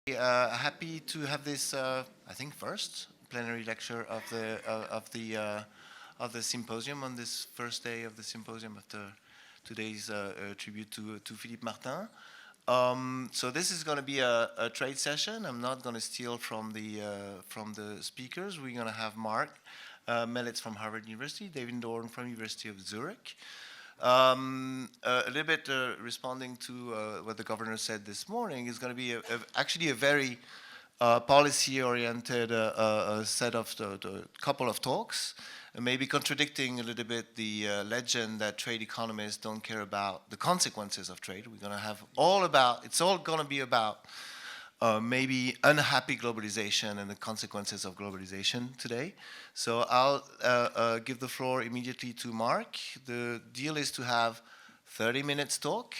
Happy to have this, I think, first plenary lecture of the symposium on this first day of the symposium after today's tribute to Philippe Martin. So this is going to be a trade session. I'm not going to steal from the speakers. We're going to have Marc, Melitz from Harvard University, David Dorn from University of Zurich. A little bit responding to what the governor said this morning is going to be actually a very policy-oriented set of the couple of talks, maybe contradicting a little bit the legend that trade economists don't care about the consequences of trade. We're going to have it's all going to be about maybe unhappy globalization and the consequences of globalization today. So I'll give the floor immediately to Marc. The deal is to have 30 minutes talk,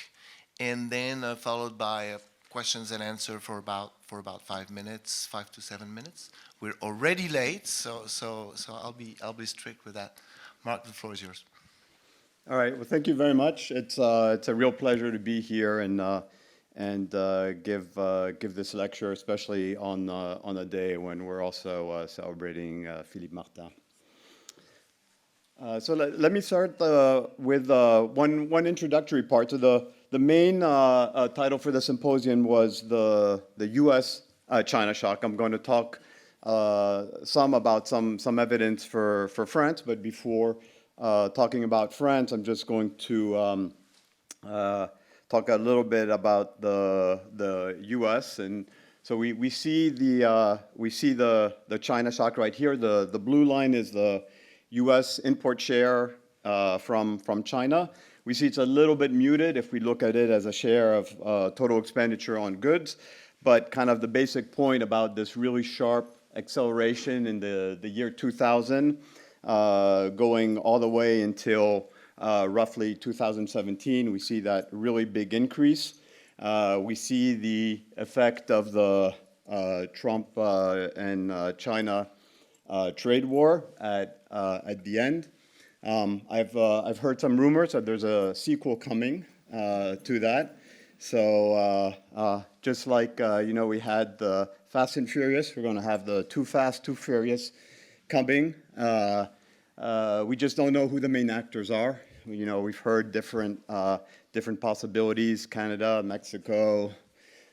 and then followed by questions and answer for about 5 minutes, 5 to 7 minutes. We're already late, so I'll be strict with that. Marc, the floor is yours. All right. Well, thank you very much. It's a real pleasure to be here and give this lecture, especially on a day when we're also celebrating Philippe Martin. So let me start with one introductory part. So the main title for the symposium was the U.S. China shock. I'm going to talk some about some evidence for France, but before talking about France, I'm just going to talk a little bit about the U.S. and so we see the China shock right here. The blue line is the U.S. import share from China. We see it's a little bit muted if we look at it as a share of total expenditure on goods, but kind of the basic point about this really sharp acceleration in the year 2000, going all the way until roughly 2017, we see that really big increase. We see the effect of the Trump and China trade war at the end. I've heard some rumors that there's a sequel coming to that. So just like we had the Fast and Furious, we're going to have the Too Fast, Too Furious coming. We just don't know who the main actors are. We've heard different possibilities: Canada, Mexico,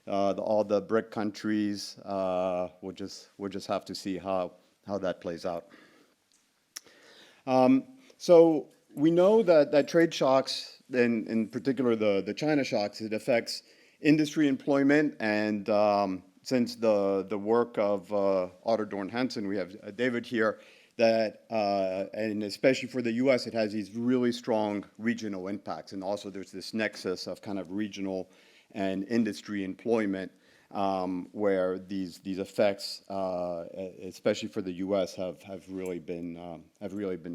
all the BRIC countries. We'll just have to see how that plays out. So we know that trade shocks, in particular the China shocks, it affects industry employment, and since the work of Otto Dorn Hansen, we have David here, that, and especially for the U.S., it has these really strong regional impacts. And also there's this nexus of kind of regional and industry employment where these effects, especially for the U.S., have really been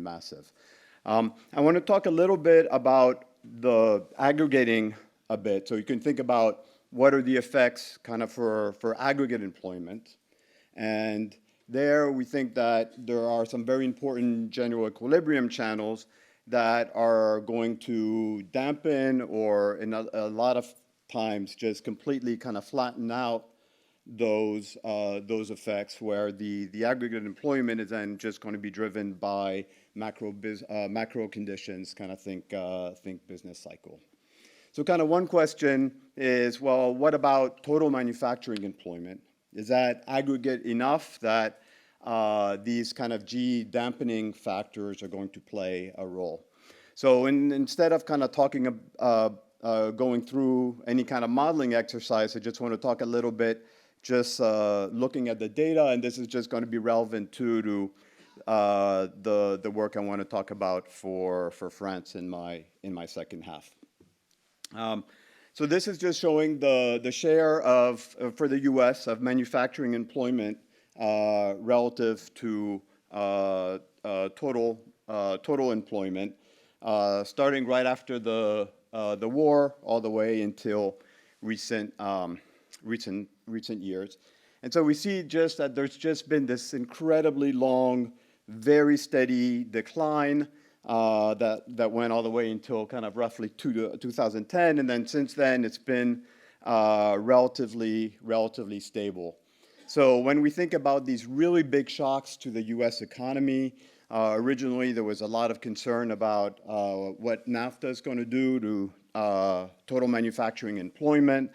massive. I want to talk a little bit about the aggregating a bit. So you can think about what are the effects kind of for aggregate employment. And there, we think that there are some very important general equilibrium channels that are going to dampen or, in a lot of times, just completely kind of flatten out those effects, where the aggregate employment is then just going to be driven by macro conditions, kind of think business cycle. So kind of one question is, well, what about total manufacturing employment? Is that aggregate enough that these kind of G dampening factors are going to play a role? So instead of kind of talking going through any kind of modeling exercise, I just want to talk a little bit just looking at the data, and this is just going to be relevant to the work I want to talk about for France in my second half. So this is just showing the share for the U.S. of manufacturing employment relative to total employment, starting right after the war all the way until recent years. And so we see just that there's just been this incredibly long, very steady decline that went all the way until kind of roughly 2010, and then since then it's been relatively stable. So when we think about these really big shocks to the U.S. economy, originally there was a lot of concern about what NAFTA is going to do to total manufacturing employment.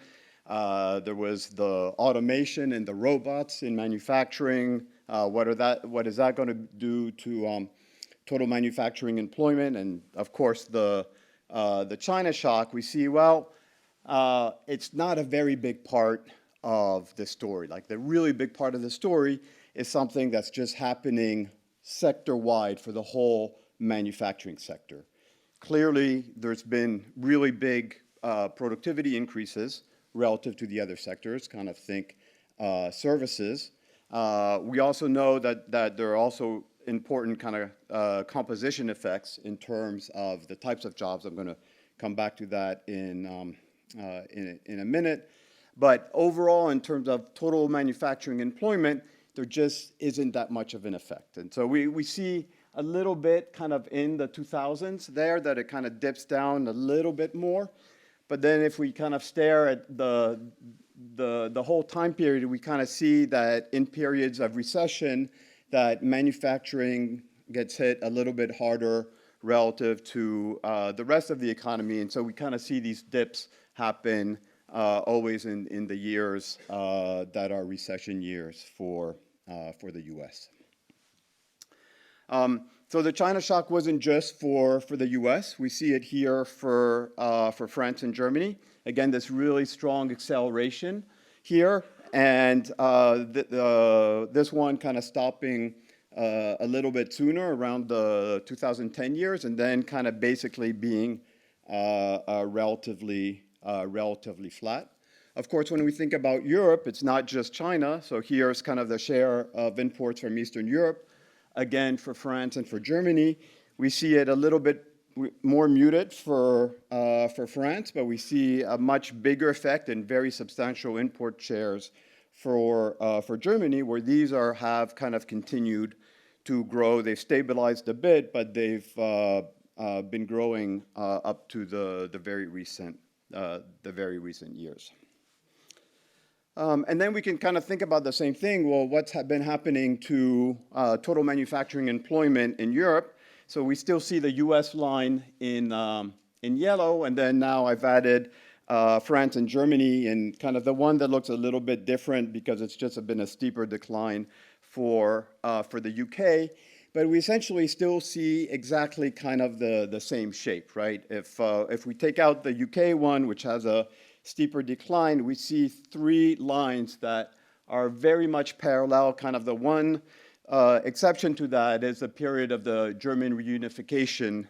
There was the automation and the robots in manufacturing. What is that going to do to total manufacturing employment? And of course, the China shock, we see, well, it's not a very big part of the story. Like the really big part of the story is something that's just happening sector-wide for the whole manufacturing sector. Clearly, there's been really big productivity increases relative to the other sectors, kind of think services. We also know that there are also important kind of composition effects in terms of the types of jobs. I'm going to come back to that in a minute. But overall, in terms of total manufacturing employment, there just isn't that much of an effect. And so we see a little bit kind of in the 2000s there that it kind of dips down a little bit more. But then if we kind of stare at the whole time period, we kind of see that in periods of recession, that manufacturing gets hit a little bit harder relative to the rest of the economy. And so we kind of see these dips happen always in the years that are recession years for the U.S. So the China shock wasn't just for the U.S. We see it here for France and Germany. Again, this really strong acceleration here, and this one kind of stopping a little bit sooner, around the 2010 years, and then kind of basically being relatively flat. Of course, when we think about Europe, it's not just China. So here's kind of the share of imports from Eastern Europe. Again, for France and for Germany, we see it a little bit more muted for France, but we see a much bigger effect and very substantial import shares for Germany, where these have kind of continued to grow. They've stabilized a bit, but they've been growing up to the very recent years. And then we can kind of think about the same thing. Well, what's been happening to total manufacturing employment in Europe? So we still see the U.S. line in yellow, and then now I've added France and Germany, and kind of the one that looks a little bit different because it's just been a steeper decline for the UK. But we essentially still see exactly kind of the same shape, right? If we take out the UK one, which has a steeper decline, we see three lines that are very much parallel. Kind of the one exception to that is the period of the German reunification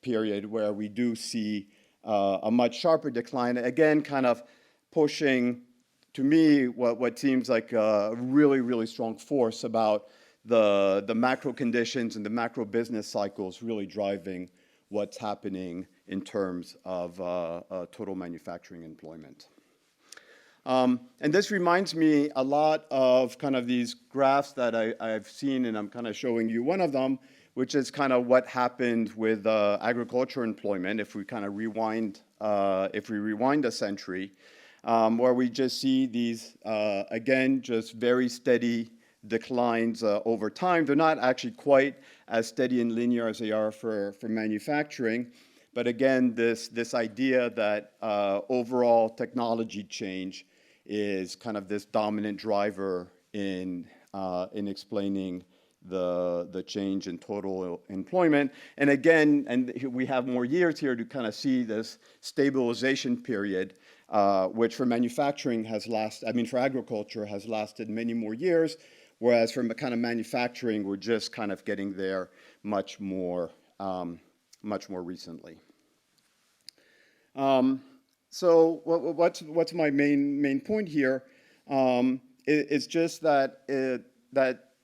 period, where we do see a much sharper decline. Again, kind of pushing, to me, what seems like a really, really strong force about the macro conditions and the macro business cycles really driving what's happening in terms of total manufacturing employment. And this reminds me a lot of kind of these graphs that I've seen, and I'm kind of showing you one of them, which is kind of what happened with agriculture employment if we kind of rewind a century, where we just see these, again, just very steady declines over time. They're not actually quite as steady and linear as they are for manufacturing. But again, this idea that overall technology change is kind of this dominant driver in explaining the change in total employment. And again, and we have more years here to kind of see this stabilization period, which for manufacturing has lasted, for agriculture has lasted many more years, whereas for kind of manufacturing, we're just kind of getting there much more recently. So what's my main point here? It's just that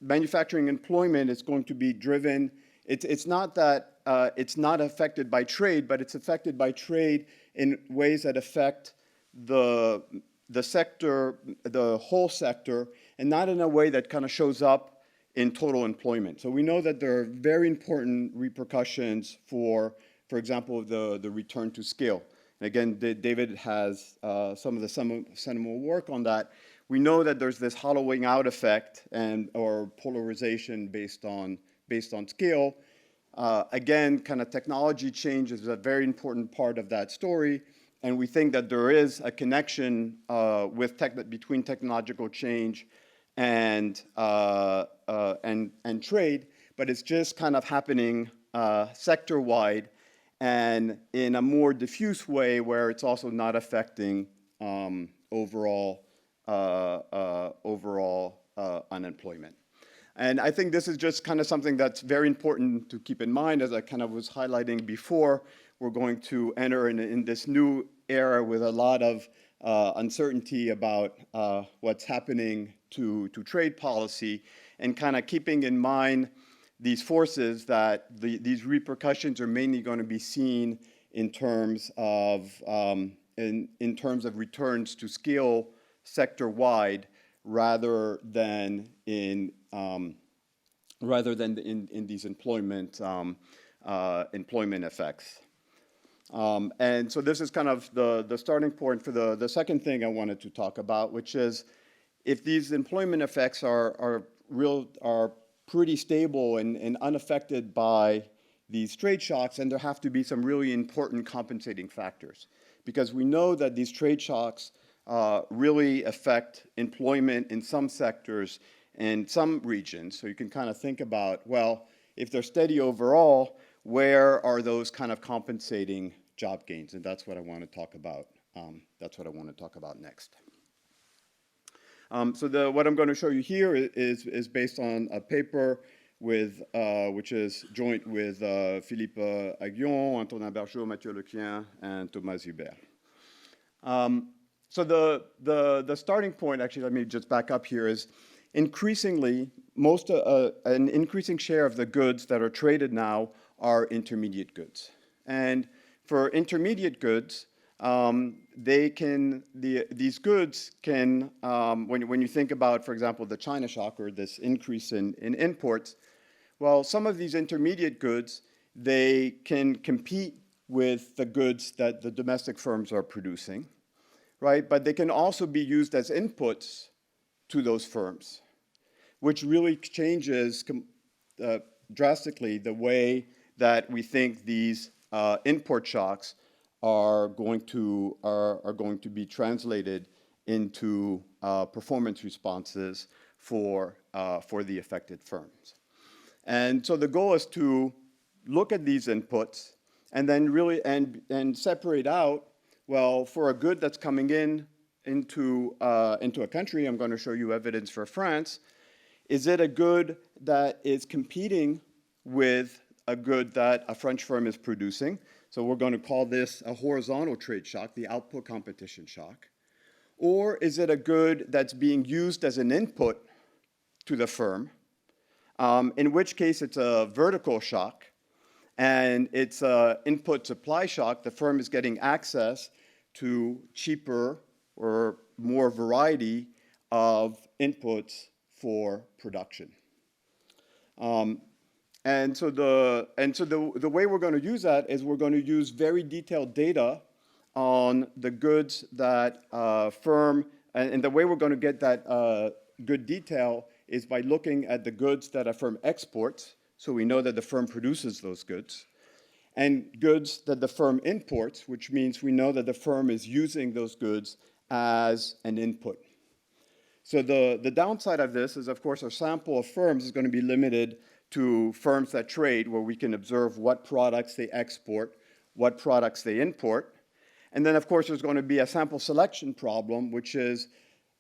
manufacturing employment is going to be driven. It's not that it's not affected by trade, but it's affected by trade in ways that affect the sector, the whole sector, and not in a way that kind of shows up in total employment. So we know that there are very important repercussions for example, the return to scale. again, David has some of the seminal work on that. We know that there's this hollowing out effect or polarization based on scale. Again, kind of technology change is a very important part of that story, and we think that there is a connection between technological change and trade, but it's just kind of happening sector-wide and in a more diffuse way where it's also not affecting overall unemployment. And I think this is just kind of something that's very important to keep in mind. As I kind of was highlighting before, we're going to enter in this new era with a lot of uncertainty about what's happening to trade policy, and kind of keeping in mind these forces that these repercussions are mainly going to be seen in terms of returns to scale sector-wide rather than in these employment effects. And so this is kind of the starting point for the second thing I wanted to talk about, which is if these employment effects are pretty stable and unaffected by these trade shocks, and there have to be some really important compensating factors, because we know that these trade shocks really affect employment in some sectors and some regions. So you can kind of think about, well, if they're steady overall, where are those kind of compensating job gains? And that's what I want to talk about. Next. So what I'm going to show you here is based on a paper which is joint with Philippe Aguillon, Antonin Bergeau, Mathieu Lequien, and Thomas Hubert. So the starting point, actually, let me just back up here, is increasingly, an increasing share of the goods that are traded now are intermediate goods. And for intermediate goods, these goods can, when you think about, for example, the China shock or this increase in imports, well, some of these intermediate goods, they can compete with the goods that the domestic firms are producing, right? But they can also be used as inputs to those firms, which really changes drastically the way that we think these import shocks are going to be translated into performance responses for the affected firms. And so the goal is to look at these inputs and then really and separate out, well, for a good that's coming into a country, I'm going to show you evidence for France, is it a good that is competing with a good that a French firm is producing? So we're going to call this a horizontal trade shock, the output competition shock. Or is it a good that's being used as an input to the firm, in which case it's a vertical shock, and it's an input supply shock. The firm is getting access to cheaper or more variety of inputs for production. And so the way we're going to use that is we're going to use very detailed data on the goods that firm, and the way we're going to get that good detail is by looking at the goods that a firm exports, so we know that the firm produces those goods, and goods that the firm imports, which means we know that the firm is using those goods as an input. So the downside of this is, of course, our sample of firms is going to be limited to firms that trade, where we can observe what products they export, what products they import. And then, of course, there's going to be a sample selection problem, which is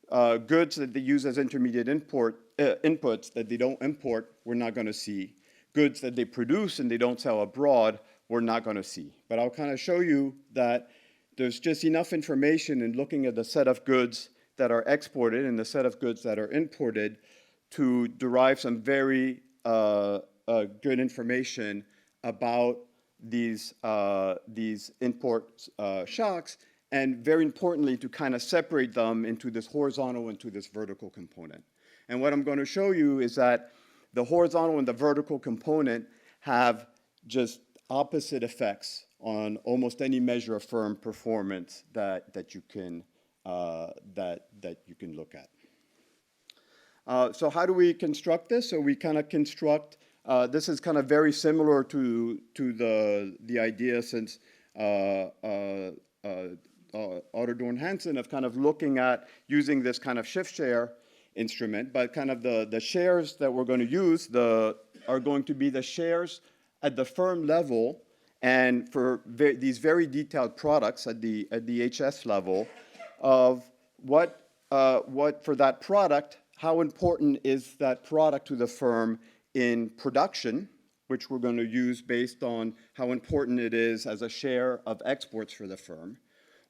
goods that they use as intermediate inputs that they don't import, we're not going to see. Goods that they produce and they don't sell abroad, we're not going to see. But I'll kind of show you that there's just enough information in looking at the set of goods that are exported and the set of goods that are imported to derive some very good information about these import shocks, and very importantly, to kind of separate them into this horizontal and to this vertical component. And what I'm going to show you is that the horizontal and the vertical component have just opposite effects on almost any measure of firm performance that you can look at. So how do we construct this? So we kind of construct, this is kind of very similar to the idea since Otto Dorn Hansen of kind of looking at using this kind of shift share instrument, but kind of the shares that we're going to use are going to be the shares at the firm level, and for these very detailed products at the HS level of what for that product, how important is that product to the firm in production, which we're going to use based on how important it is as a share of exports for the firm,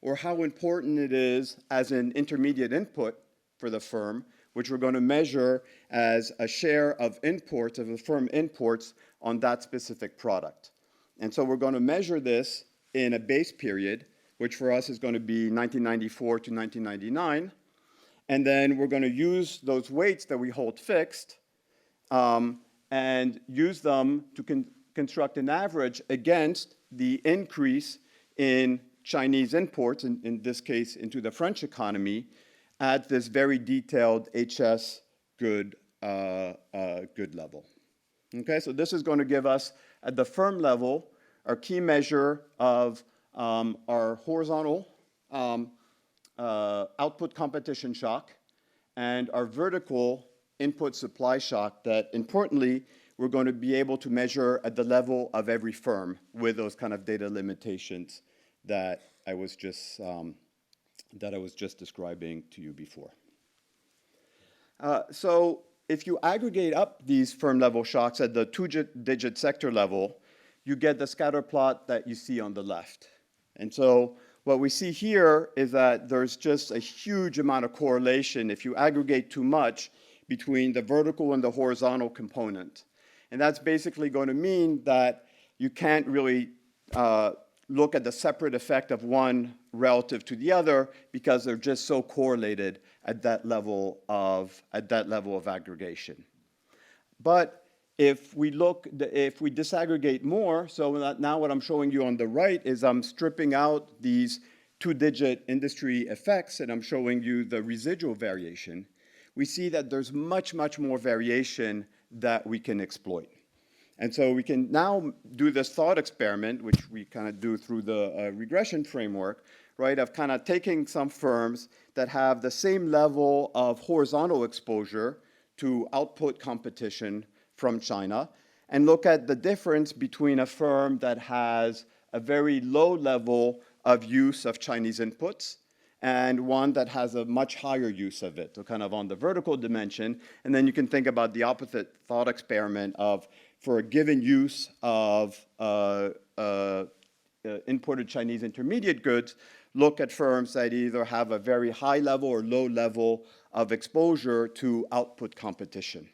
or how important it is as an intermediate input for the firm, which we're going to measure as a share of imports, of the firm imports on that specific product. And so we're going to measure this in a base period, which for us is going to be 1994 to 1999. And then we're going to use those weights that we hold fixed and use them to construct an average against the increase in Chinese imports, in this case into the French economy, at this very detailed HS good level. Okay, so this is going to give us, at the firm level, our key measure of our horizontal output competition shock and our vertical input supply shock that, importantly, we're going to be able to measure at the level of every firm with those kind of data limitations that I was just describing to you before. So if you aggregate up these firm level shocks at the two-digit sector level, you get the scatter plot that you see on the left. And so what we see here is that there's just a huge amount of correlation if you aggregate too much between the vertical and the horizontal component. And that's basically going to mean that you can't really look at the separate effect of one relative to the other because they're just so correlated at that level of aggregation. But if we disaggregate more, so now what I'm showing you on the right is I'm stripping out these two-digit industry effects and I'm showing you the residual variation. We see that there's much, much more variation that we can exploit. And so we can now do this thought experiment, which we kind of do through the regression framework, right, of kind of taking some firms that have the same level of horizontal exposure to output competition from China and look at the difference between a firm that has a very low level of use of Chinese inputs and one that has a much higher use of it, so kind of on the vertical dimension. And then you can think about the opposite thought experiment of, for a given use of imported Chinese intermediate goods, look at firms that either have a very high level or low level of exposure to output competition.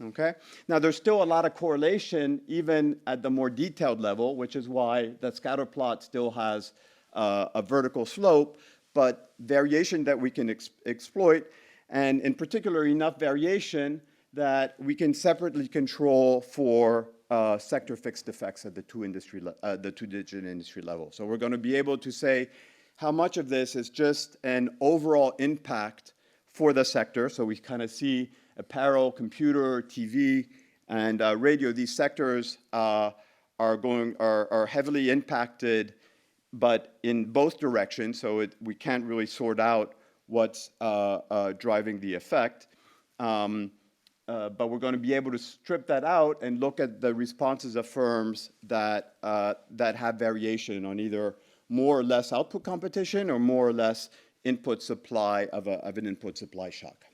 Okay? Now, there's still a lot of correlation even at the more detailed level, which is why the scatter plot still has a vertical slope, but variation that we can exploit, and in particular enough variation that we can separately control for sector fixed effects at the two-digit industry level. So we're going to be able to say how much of this is just an overall impact for the sector. So we kind of see apparel, computer, TV, and radio. These sectors are heavily impacted, but in both directions. So we can't really sort out what's driving the effect. But we're going to be able to strip that out and look at the responses of firms that have variation on either more or less output competition or more or less input supply of an input supply shock.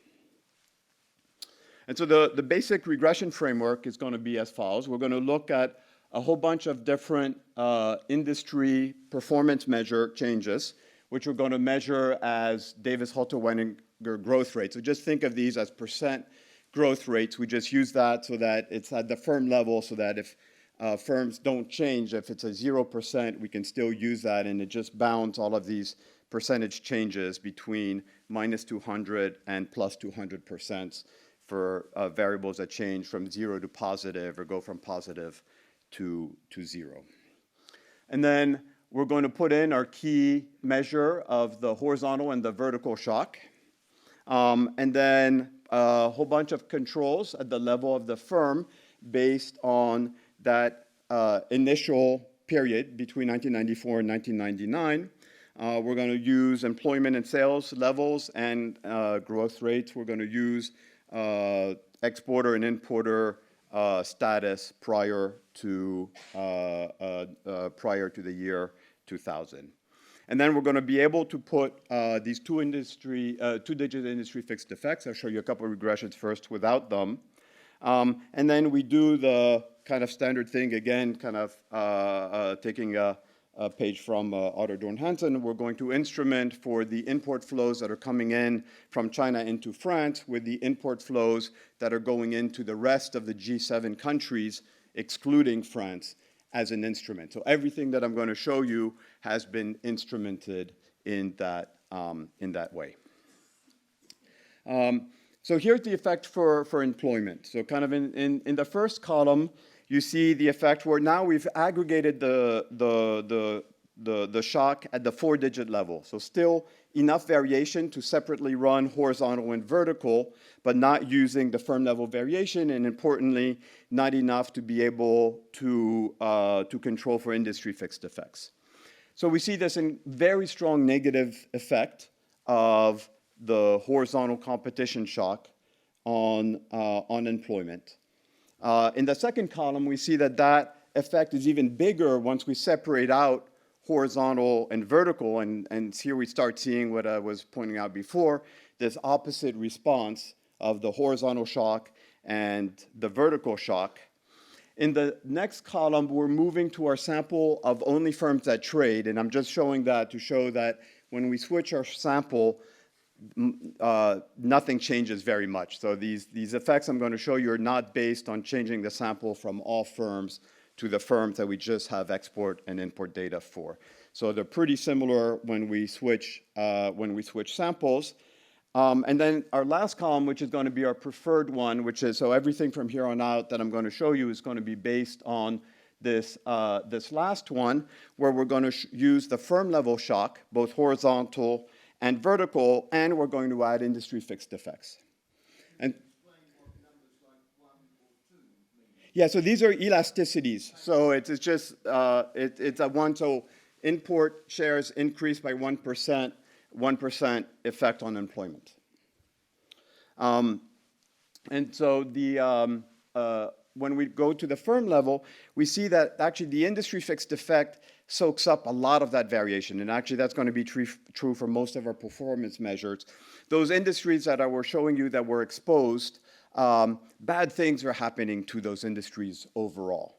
And so the basic regression framework is going to be as follows. We're going to look at a whole bunch of different industry performance measure changes, which we're going to measure as Davis-Halter-Weininger growth rates. So just think of these as percent growth rates. We just use that so that it's at the firm level so that if firms don't change, if it's a 0%, we can still use that, and it just bounds all of these percentage changes between minus 200 and plus 200% for variables that change from 0 to positive or go from positive to 0. And then we're going to put in our key measure of the horizontal and the vertical shock. And then a whole bunch of controls at the level of the firm based on that initial period between 1994 and 1999. We're going to use employment and sales levels and growth rates. We're going to use exporter and importer status prior to the year 2000. And then we're going to be able to put these two-digit industry fixed effects. I'll show you a couple of regressions first without them. And then we do the kind of standard thing again, kind of taking a page from Otto Dorn Hansen. We're going to instrument for the import flows that are coming in from China into France with the import flows that are going into the rest of the G7 countries, excluding France, as an instrument. So everything that I'm going to show you has been instrumented in that way. So here's the effect for employment. So kind of in the first column, you see the effect where now we've aggregated the shock at the 4-digit level. So still enough variation to separately run horizontal and vertical, but not using the firm level variation, and importantly, not enough to be able to control for industry fixed effects. So we see this in very strong negative effect of the horizontal competition shock on employment. In the second column, we see that effect is even bigger once we separate out horizontal and vertical, and here we start seeing what I was pointing out before, this opposite response of the horizontal shock and the vertical shock. In the next column, we're moving to our sample of only firms that trade, and I'm just showing that to show that when we switch our sample, nothing changes very much. So these effects I'm going to show you are not based on changing the sample from all firms to the firms that we just have export and import data for. So they're pretty similar when we switch samples. And then our last column, which is going to be our preferred one, which is, so everything from here on out that I'm going to show you is going to be based on this last one, where we're going to use the firm level shock, both horizontal and vertical, and we're going to add industry fixed effects. And yeah, so these are elasticities. So it's just, it's a one, so import shares increase by 1%, 1% effect on employment. And so when we go to the firm level, we see that actually the industry fixed effect soaks up a lot of that variation. And actually that's going to be true for most of our performance measures. Those industries that I was showing you that were exposed, bad things are happening to those industries overall.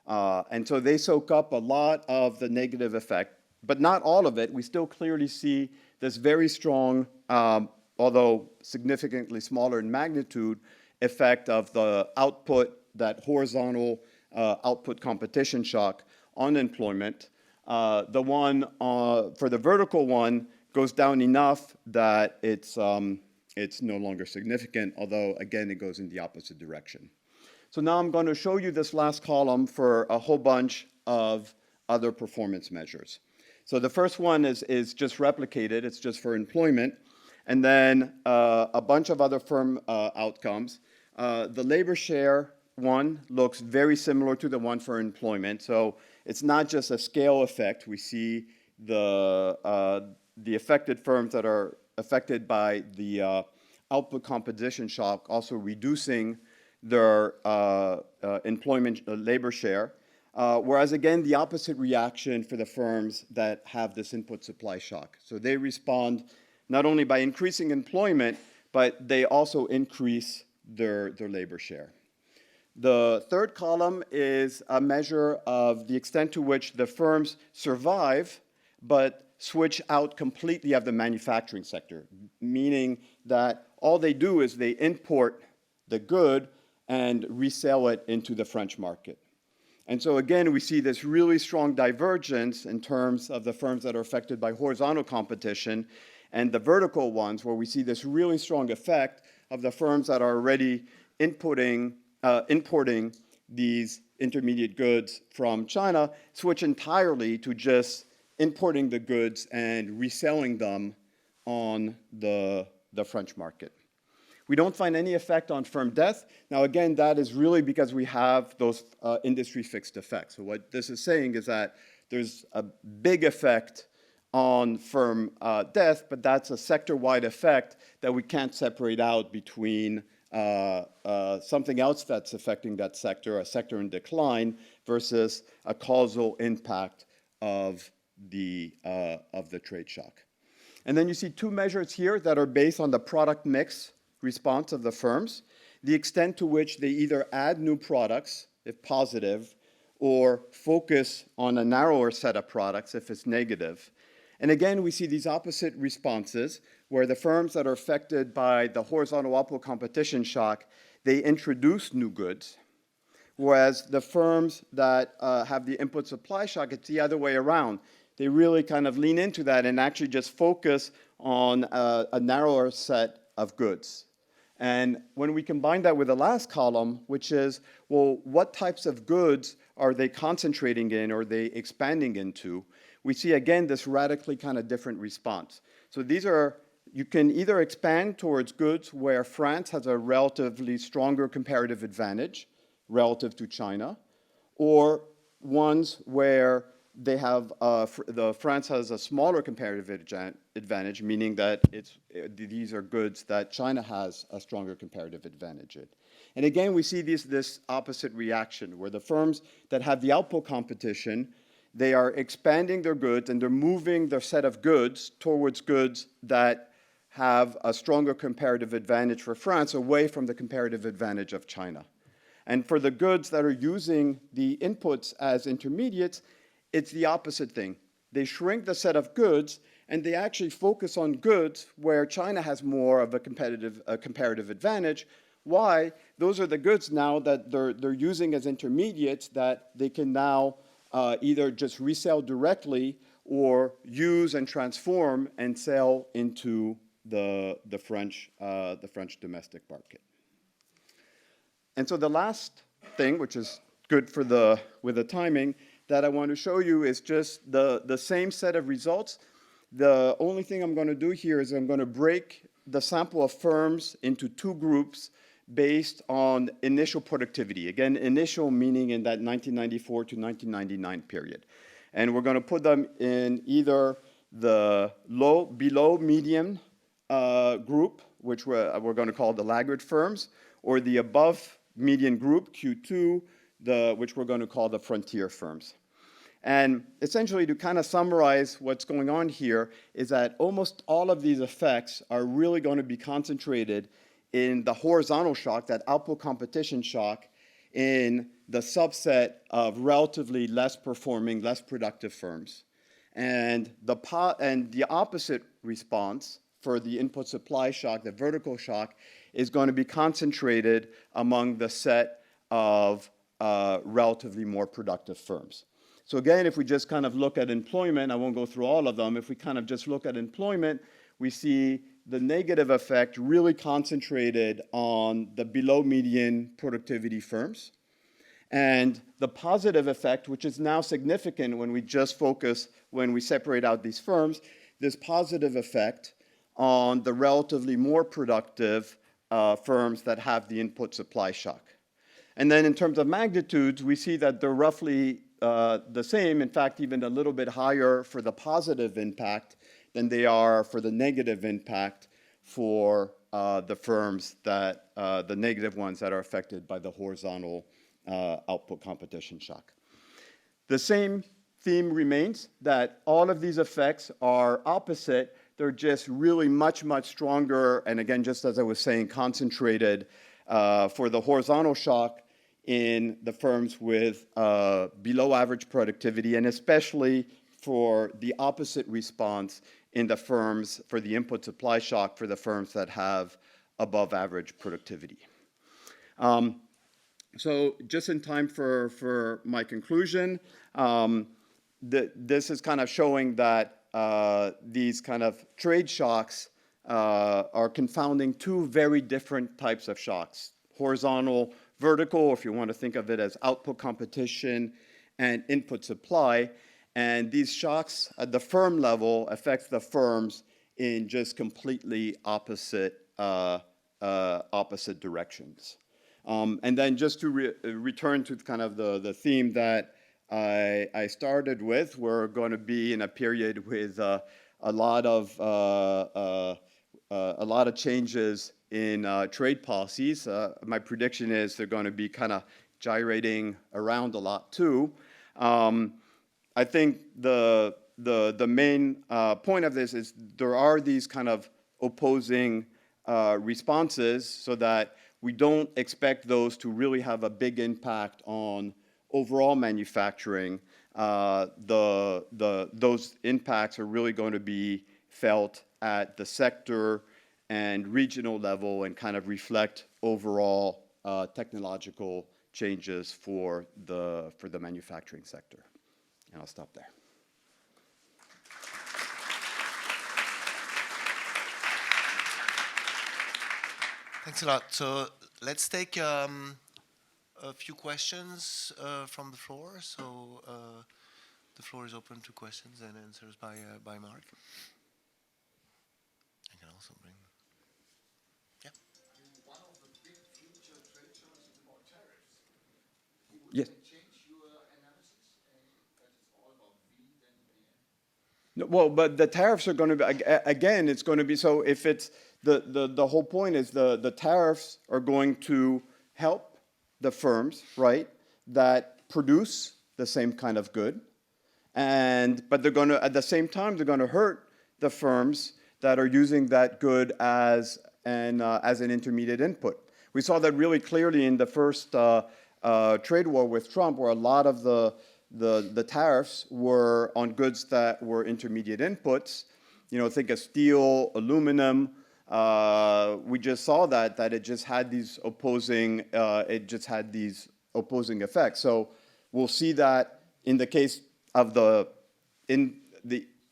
And so they soak up a lot of the negative effect, but not all of it. We still clearly see this very strong, although significantly smaller in magnitude, effect of the output, that horizontal output competition shock on employment. The one for the vertical one goes down enough that it's no longer significant, although again it goes in the opposite direction. So now I'm going to show you this last column for a whole bunch of other performance measures. So the first one is just replicated, it's just for employment, and then a bunch of other firm outcomes. The labor share one looks very similar to the one for employment. So it's not just a scale effect. We see the affected firms that are affected by the output composition shock also reducing their employment labor share. Whereas again, the opposite reaction for the firms that have this input supply shock. So they respond not only by increasing employment, but they also increase their labor share. The third column is a measure of the extent to which the firms survive, but switch out completely of the manufacturing sector, meaning that all they do is they import the good and resell it into the French market. And so again, we see this really strong divergence in terms of the firms that are affected by horizontal competition and the vertical ones, where we see this really strong effect of the firms that are already importing these intermediate goods from China switch entirely to just importing the goods and reselling them on the French market. We don't find any effect on firm death. Now, again, that is really because we have those industry fixed effects. So what this is saying is that there's a big effect on firm death, but that's a sector-wide effect that we can't separate out between something else that's affecting that sector, a sector in decline, versus a causal impact of the trade shock. And then you see two measures here that are based on the product mix response of the firms, the extent to which they either add new products, if positive, or focus on a narrower set of products, if it's negative. And again, we see these opposite responses, where the firms that are affected by the horizontal upward competition shock, they introduce new goods, whereas the firms that have the input supply shock, it's the other way around. They really kind of lean into that and actually just focus on a narrower set of goods. And when we combine that with the last column, which is, well, what types of goods are they concentrating in or are they expanding into, we see, again, this radically kind of different response. So these are, you can either expand towards goods where France has a relatively stronger comparative advantage relative to China, or ones where they have, France has a smaller comparative advantage, meaning that these are goods that China has a stronger comparative advantage in. And again, we see this opposite reaction, where the firms that have the output competition, they are expanding their goods and they're moving their set of goods towards goods that have a stronger comparative advantage for France away from the comparative advantage of China. And for the goods that are using the inputs as intermediates, it's the opposite thing. They shrink the set of goods, and they actually focus on goods where China has more of a comparative advantage. Why? Those are the goods now that they're using as intermediates that they can now either just resell directly or use and transform and sell into the French domestic market. And so the last thing, which is good with the timing, that I want to show you is just the same set of results. The only thing I'm going to do here is I'm going to break the sample of firms into two groups based on initial productivity. Again, initial meaning in that 1994 to 1999 period. And we're going to put them in either the below median group, which we're going to call the laggard firms, or the above median group, Q2, which we're going to call the frontier firms. And essentially, to kind of summarize what's going on here is that almost all of these effects are really going to be concentrated in the horizontal shock, that output competition shock, in the subset of relatively less performing, less productive firms. And the opposite response for the input supply shock, the vertical shock, is going to be concentrated among the set of relatively more productive firms. So again, if we just kind of look at employment, I won't go through all of them. If we kind of just look at employment, we see the negative effect really concentrated on the below median productivity firms. And the positive effect, which is now significant when we just focus, when we separate out these firms, this positive effect on the relatively more productive firms that have the input supply shock. And then in terms of magnitudes, we see that they're roughly the same, in fact, even a little bit higher for the positive impact than they are for the negative impact for the firms that, the negative ones that are affected by the horizontal output competition shock. The same theme remains, that all of these effects are opposite. They're just really much, much stronger, and again, just as I was saying, concentrated for the horizontal shock in the firms with below average productivity, and especially for the opposite response in the firms for the input supply shock for the firms that have above average productivity. So just in time for my conclusion, this is kind of showing that these kind of trade shocks are confounding two very different types of shocks, horizontal vertical, if you want to think of it as output competition and input supply. And these shocks at the firm level affects the firms in just completely opposite directions. And then just to return to kind of the theme that I started with, we're going to be in a period with a lot of changes in trade policies. My prediction is they're going to be kind of gyrating around a lot too. I think the main point of this is there are these kind of opposing responses, so that we don't expect those to really have a big impact on overall manufacturing. Those impacts are really going to be felt at the sector and regional level and kind of reflect overall technological changes for the manufacturing sector. And I'll stop there. Thanks a lot. So let's take a few questions from the floor. So the floor is open to questions and answers by Marc. I can also bring. Yeah. One of the big future trade shows is about tariffs. Would Yes. that change your analysis? That it's all about V then in the end? No, well, but the tariffs are going to be, again, it's going to be, so if it's, the whole point is the tariffs are going to help the firms, right, that produce the same kind of good, but they're going to, at the same time, they're going to hurt the firms that are using that good as an intermediate input. We saw that really clearly in the first trade war with Trump, where a lot of the tariffs were on goods that were intermediate inputs. You know, think of steel, aluminum. We just saw that it just had these opposing effects. So we'll see that in the case of the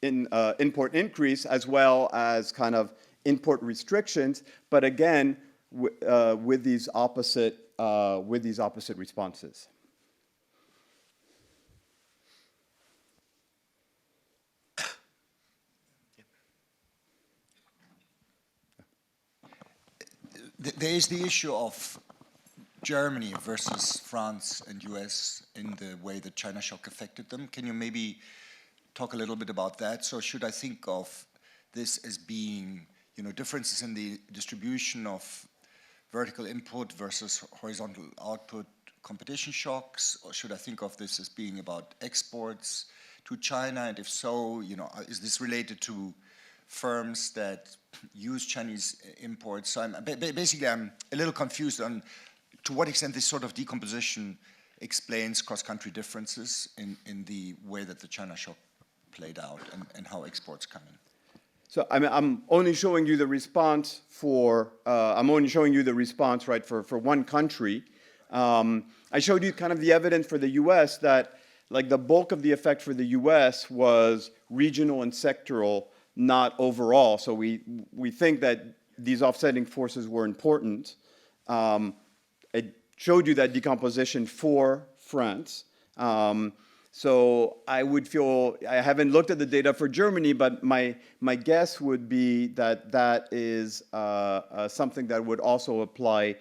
import increase, as well as kind of import restrictions, but again with these opposite responses. There is the issue of Germany versus France and US in the way that China shock affected them. Can you maybe talk a little bit about that? So should I think of this as being, you know, differences in the distribution of vertical input versus horizontal output competition shocks? Or should I think of this as being about exports to China? And if so, you know, is this related to firms that use Chinese imports? So basically I'm a little confused on to what extent this sort of decomposition explains cross-country differences in the way that the China shock played out and how exports come in. So I'm only showing you the response right, for one country. I showed you kind of the evidence for the US that like the bulk of the effect for the US was regional and sectoral, not overall. So we think that these offsetting forces were important. I showed you that decomposition for France. So I would feel, I haven't looked at the data for Germany, but my guess would be that that is something that would also apply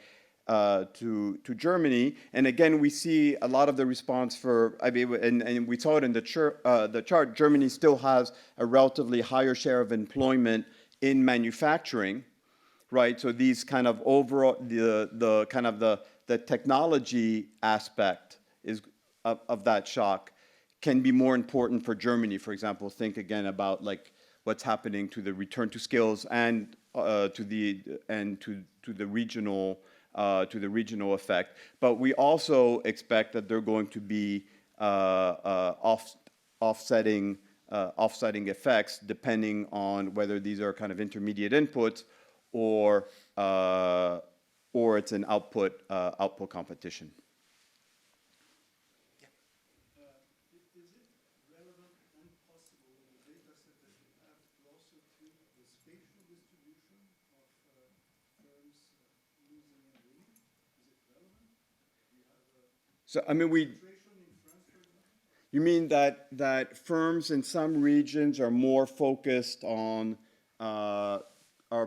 to Germany. And again, we see a lot of the response for, and we saw it in the chart, Germany still has a relatively higher share of employment in manufacturing, right? So these kind of overall, the technology aspect of that shock can be more important for Germany. For example, think again about like what's happening to the return to skills and to the regional effect. But we also expect that they're going to be offsetting effects depending on whether these are kind of intermediate inputs or it's an output competition. Is it relevant and possible in the data set that you have to also treat the spatial distribution of firms losing and winning? Is it relevant? So, I mean, you mean that firms in some regions are more focused on, are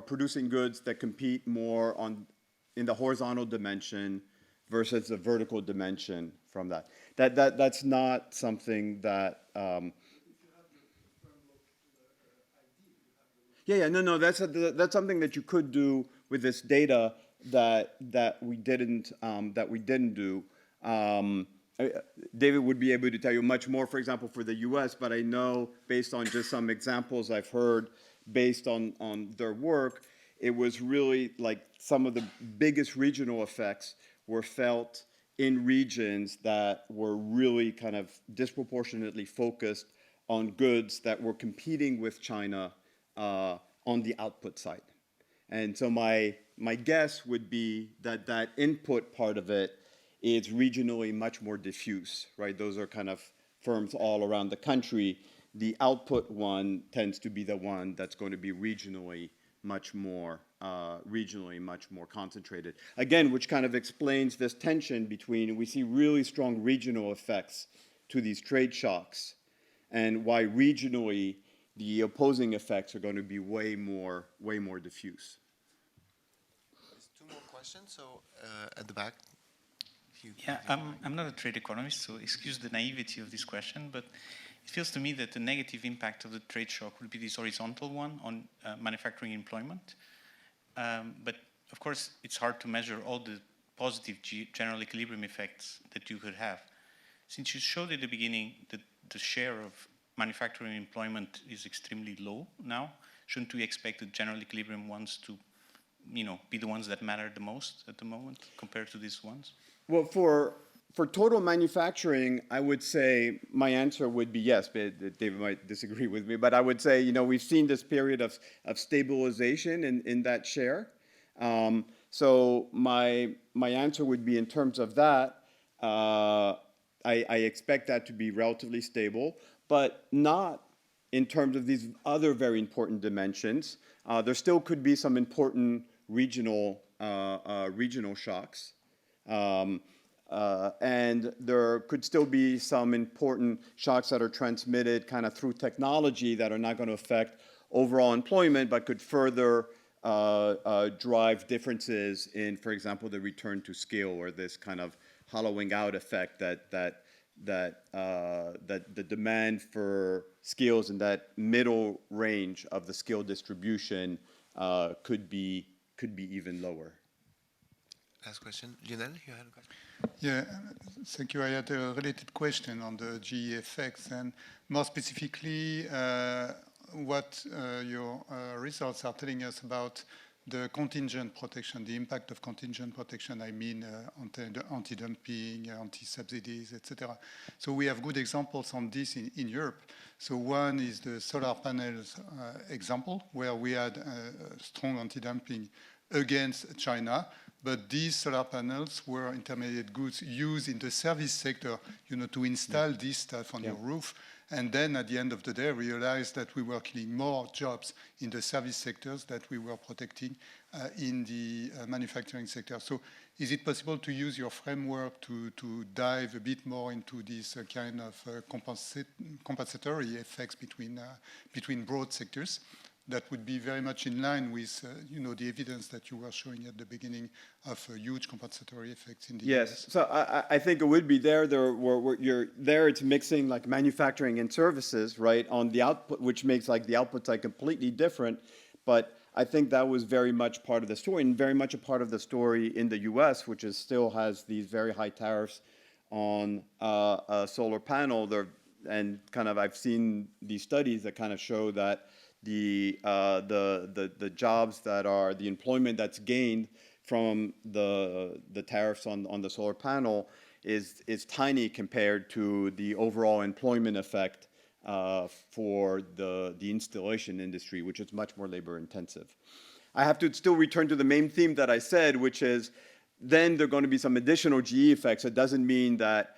producing goods that compete more in the horizontal dimension versus the vertical dimension from that? That's not something that, no, that's something that you could do with this data that we didn't do. David would be able to tell you much more, for example, for the U.S., but I know based on just some examples I've heard, based on their work, it was really like some of the biggest regional effects were felt in regions that were really kind of disproportionately focused on goods that were competing with China on the output side. And so my guess would be that input part of it is regionally much more diffuse, right? Those are kind of firms all around the country. The output one tends to be the one that's going to be regionally much more concentrated. Again, which kind of explains this tension between, we see really strong regional effects to these trade shocks, and why regionally the opposing effects are going to be way more diffuse. There's two more questions. So at the back. Yeah, I'm not a trade economist, so excuse the naivety of this question, but it feels to me that the negative impact of the trade shock will be this horizontal one on manufacturing employment. But of course, it's hard to measure all the positive general equilibrium effects that you could have. Since you showed at the beginning that the share of manufacturing employment is extremely low now, shouldn't we expect the general equilibrium ones to, be the ones that matter the most at the moment compared to these ones? Well, for total manufacturing, I would say my answer would be yes, but David might disagree with me, but I would say, we've seen this period of stabilization in that share. So my answer would be in terms of that, I expect that to be relatively stable, but not in terms of these other very important dimensions. There still could be some important regional shocks. And there could still be some important shocks that are transmitted kind of through technology that are not going to affect overall employment, but could further drive differences in, for example, the return to scale, or this kind of hollowing out effect that the demand for skills in that middle range of the skill distribution could be even lower. Last question. Lionel, you had a question? Yeah, thank you. I had a related question on the GE effects, and more specifically, what your results are telling us about the contingent protection, the impact of contingent protection, I mean anti-dumping, anti-subsidies, etc. So we have good examples on this in Europe. So one is the solar panels example, where we had strong anti-dumping against China, but these solar panels were intermediate goods used in the service sector, to install this stuff on your roof. And then at the end of the day, realized that we were killing more jobs in the service sectors that we were protecting in the manufacturing sector. So is it possible to use your framework to dive a bit more into this kind of compensatory effects between broad sectors? That would be very much in line with, the evidence that you were showing at the beginning of huge compensatory effects in the Yes, US. so I think it would be there. It's mixing like manufacturing and services, right, on the output, which makes like the output side completely different. But I think that was very much part of the story, and very much a part of the story in the US, which still has these very high tariffs on a solar panel. And kind of I've seen these studies that kind of show that the jobs that are the employment that's gained from the tariffs on the solar panel is tiny compared to the overall employment effect for the installation industry, which is much more labor intensive. I have to still return to the main theme that I said, which is then there are going to be some additional GE effects. It doesn't mean that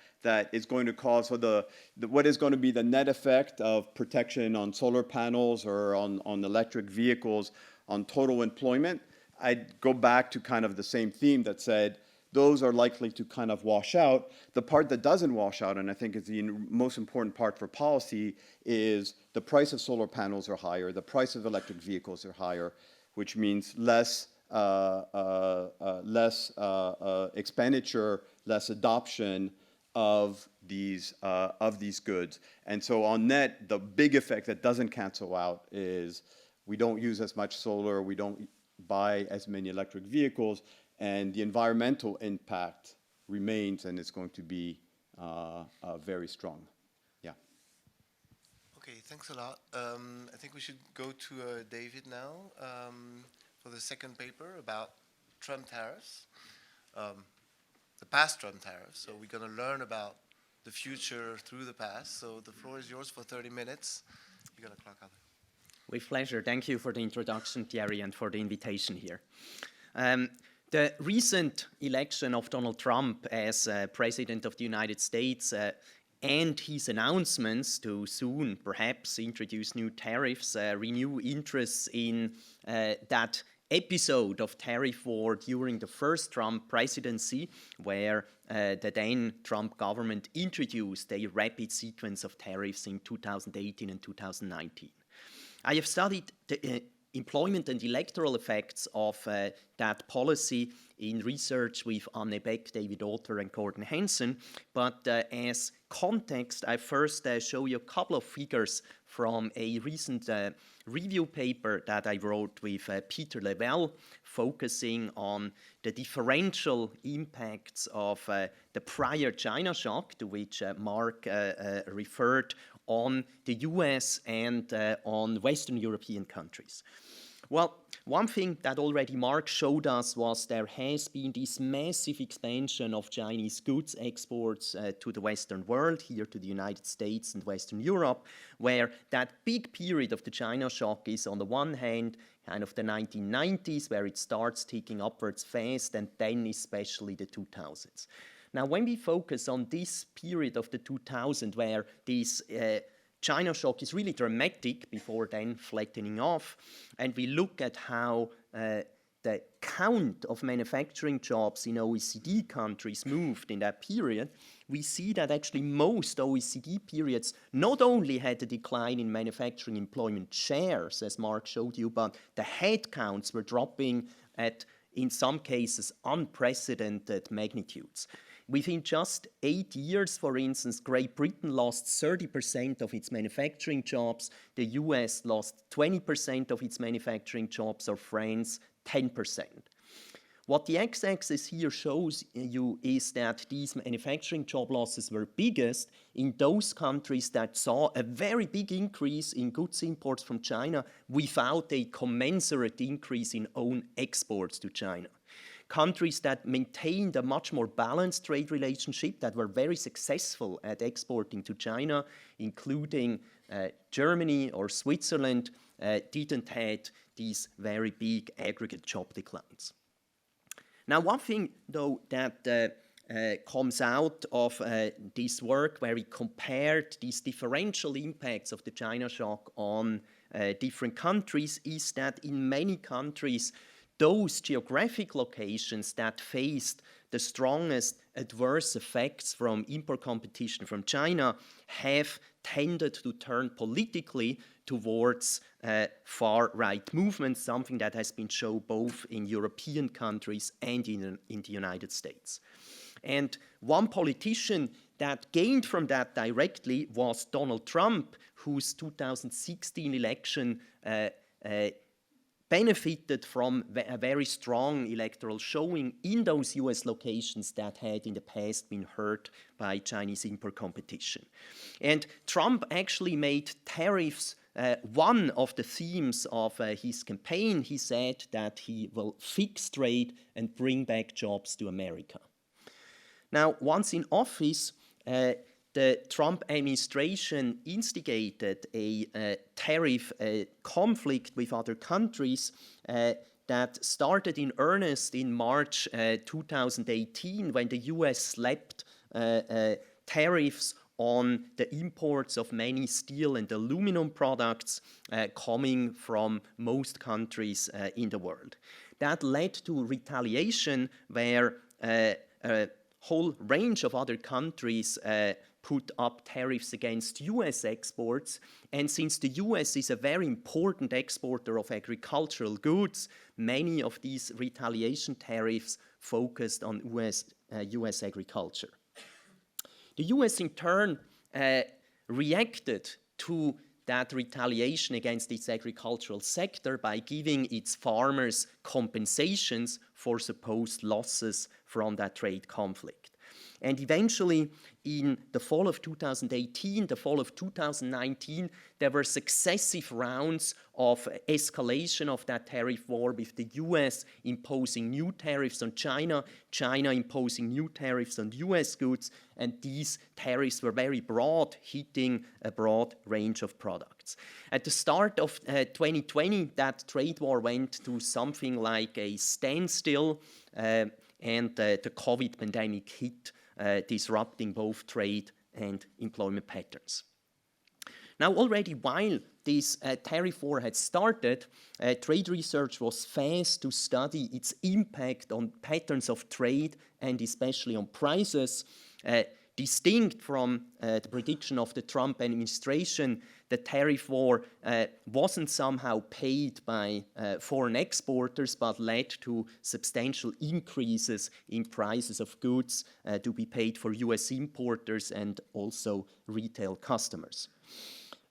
it's going to cause, so what is going to be the net effect of protection on solar panels or on electric vehicles on total employment. I'd go back to kind of the same theme that said those are likely to kind of wash out. The part that doesn't wash out, and I think is the most important part for policy, is the price of solar panels are higher, the price of electric vehicles are higher, which means less expenditure, less adoption of these goods. And so on net, the big effect that doesn't cancel out is we don't use as much solar, we don't buy as many electric vehicles, and the environmental impact remains, and it's going to be very strong. Yeah. Okay, thanks a lot. I think we should go to David now for the second paper about Trump tariffs, the past Trump tariffs. So we're going to learn about the future through the past. So the floor is yours for 30 minutes. You're going to clock out. With pleasure. Thank you for the introduction, Thierry, and for the invitation here. The recent election of Donald Trump as President of the United States and his announcements to soon perhaps introduce new tariffs, renew interest in that episode of tariff war during the first Trump presidency, where the then Trump government introduced a rapid sequence of tariffs in 2018 and 2019. I have studied the employment and electoral effects of that policy in research with Anne Beck, David Alter, and Gordon Hanson. But as context, I first show you a couple of figures from a recent review paper that I wrote with Peter Levell, focusing on the differential impacts of the prior China shock, to which Marc referred, on the US and on Western European countries. Well, one thing that already Marc showed us was there has been this massive expansion of Chinese goods exports to the Western world, here to the United States and Western Europe, where that big period of the China shock is on the one hand kind of the 1990s, where it starts ticking upwards fast, and then especially the 2000s. Now, when we focus on this period of the 2000s, where this China shock is really dramatic before then flattening off, and we look at how the count of manufacturing jobs in OECD countries moved in that period, we see that actually most OECD periods not only had a decline in manufacturing employment shares, as Marc showed you, but the headcounts were dropping at, in some cases, unprecedented magnitudes. Within just 8 years, for instance, Great Britain lost 30% of its manufacturing jobs, the US lost 20% of its manufacturing jobs, or France 10%. What the x-axis here shows you is that these manufacturing job losses were biggest in those countries that saw a very big increase in goods imports from China without a commensurate increase in own exports to China. Countries that maintained a much more balanced trade relationship, that were very successful at exporting to China, including Germany or Switzerland, didn't have these very big aggregate job declines. Now, one thing, though, that comes out of this work, where we compared these differential impacts of the China shock on different countries, is that in many countries, those geographic locations that faced the strongest adverse effects from import competition from China have tended to turn politically towards far-right movements, something that has been shown both in European countries and in the United States. And one politician that gained from that directly was Donald Trump, whose 2016 election benefited from a very strong electoral showing in those US locations that had in the past been hurt by Chinese import competition. And Trump actually made tariffs one of the themes of his campaign. He said that he will fix trade and bring back jobs to America. Now, once in office, the Trump administration instigated a tariff conflict with other countries that started in earnest in March 2018, when the US slapped tariffs on the imports of many steel and aluminum products coming from most countries in the world. That led to retaliation, where a whole range of other countries put up tariffs against US exports. And since the US is a very important exporter of agricultural goods, many of these retaliation tariffs focused on US agriculture. The US in turn reacted to that retaliation against its agricultural sector by giving its farmers compensations for supposed losses from that trade conflict. And eventually, in the fall of 2018, the fall of 2019, there were successive rounds of escalation of that tariff war, with the US imposing new tariffs on China, China imposing new tariffs on US goods, and these tariffs were very broad, hitting a broad range of products. At the start of 2020, that trade war went to something like a standstill, and the COVID pandemic hit, disrupting both trade and employment patterns. Now, already while this tariff war had started, trade research was fast to study its impact on patterns of trade and especially on prices. Distinct from the prediction of the Trump administration, the tariff war wasn't somehow paid by foreign exporters, but led to substantial increases in prices of goods to be paid for US importers and also retail customers.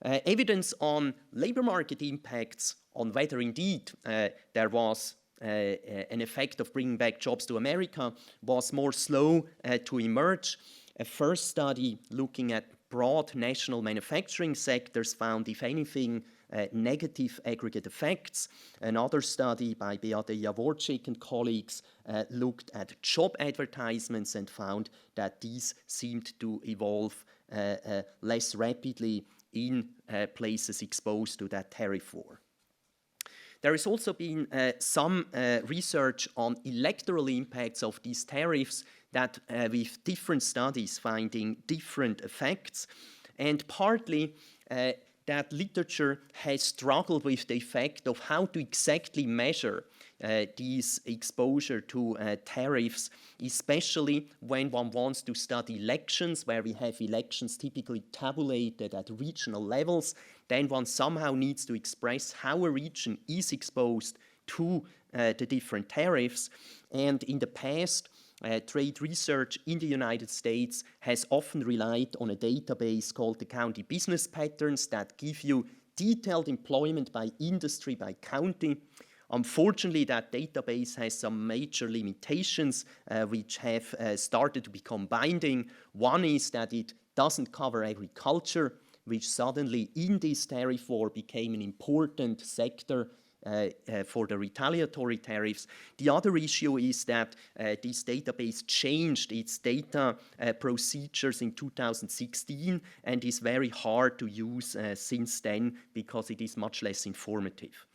Evidence on labor market impacts on whether indeed there was an effect of bringing back jobs to America was more slow to emerge. A first study looking at broad national manufacturing sectors found, if anything, negative aggregate effects. Another study by Beate Jaworczyk and colleagues looked at job advertisements and found that these seemed to evolve less rapidly in places exposed to that tariff war. There has also been some research on electoral impacts of these tariffs, that with different studies finding different effects, and partly that literature has struggled with the effect of how to exactly measure these exposure to tariffs, especially when one wants to study elections, where we have elections typically tabulated at regional levels. Then one somehow needs to express how a region is exposed to the different tariffs. And in the past, trade research in the United States has often relied on a database called the County Business Patterns that give you detailed employment by industry, by county. Unfortunately, that database has some major limitations which have started to become binding. One is that it doesn't cover agriculture, which suddenly in this tariff war became an important sector for the retaliatory tariffs. The other issue is that this database changed its data procedures in 2016 and is very hard to use since then because it is much less informative.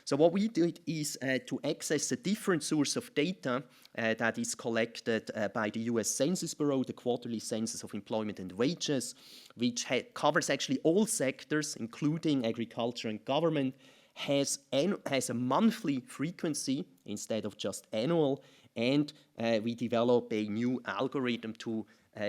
So what we did is to access a different source of data that is collected by the US Census Bureau, the quarterly census of employment and wages, which covers actually all sectors, including agriculture and government, has a monthly frequency instead of just annual, and we develop a new algorithm to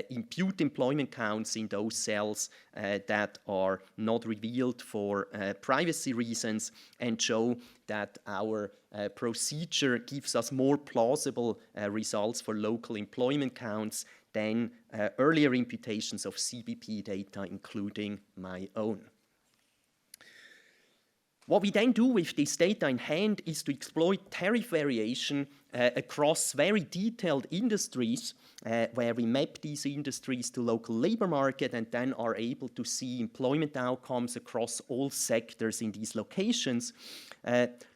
impute employment counts in those cells that are not revealed for privacy reasons, and show that our procedure gives us more plausible results for local employment counts than earlier imputations of CBP data, including my own. What we then do with this data in hand is to exploit tariff variation across very detailed industries, where we map these industries to local labor market and then are able to see employment outcomes across all sectors in these locations.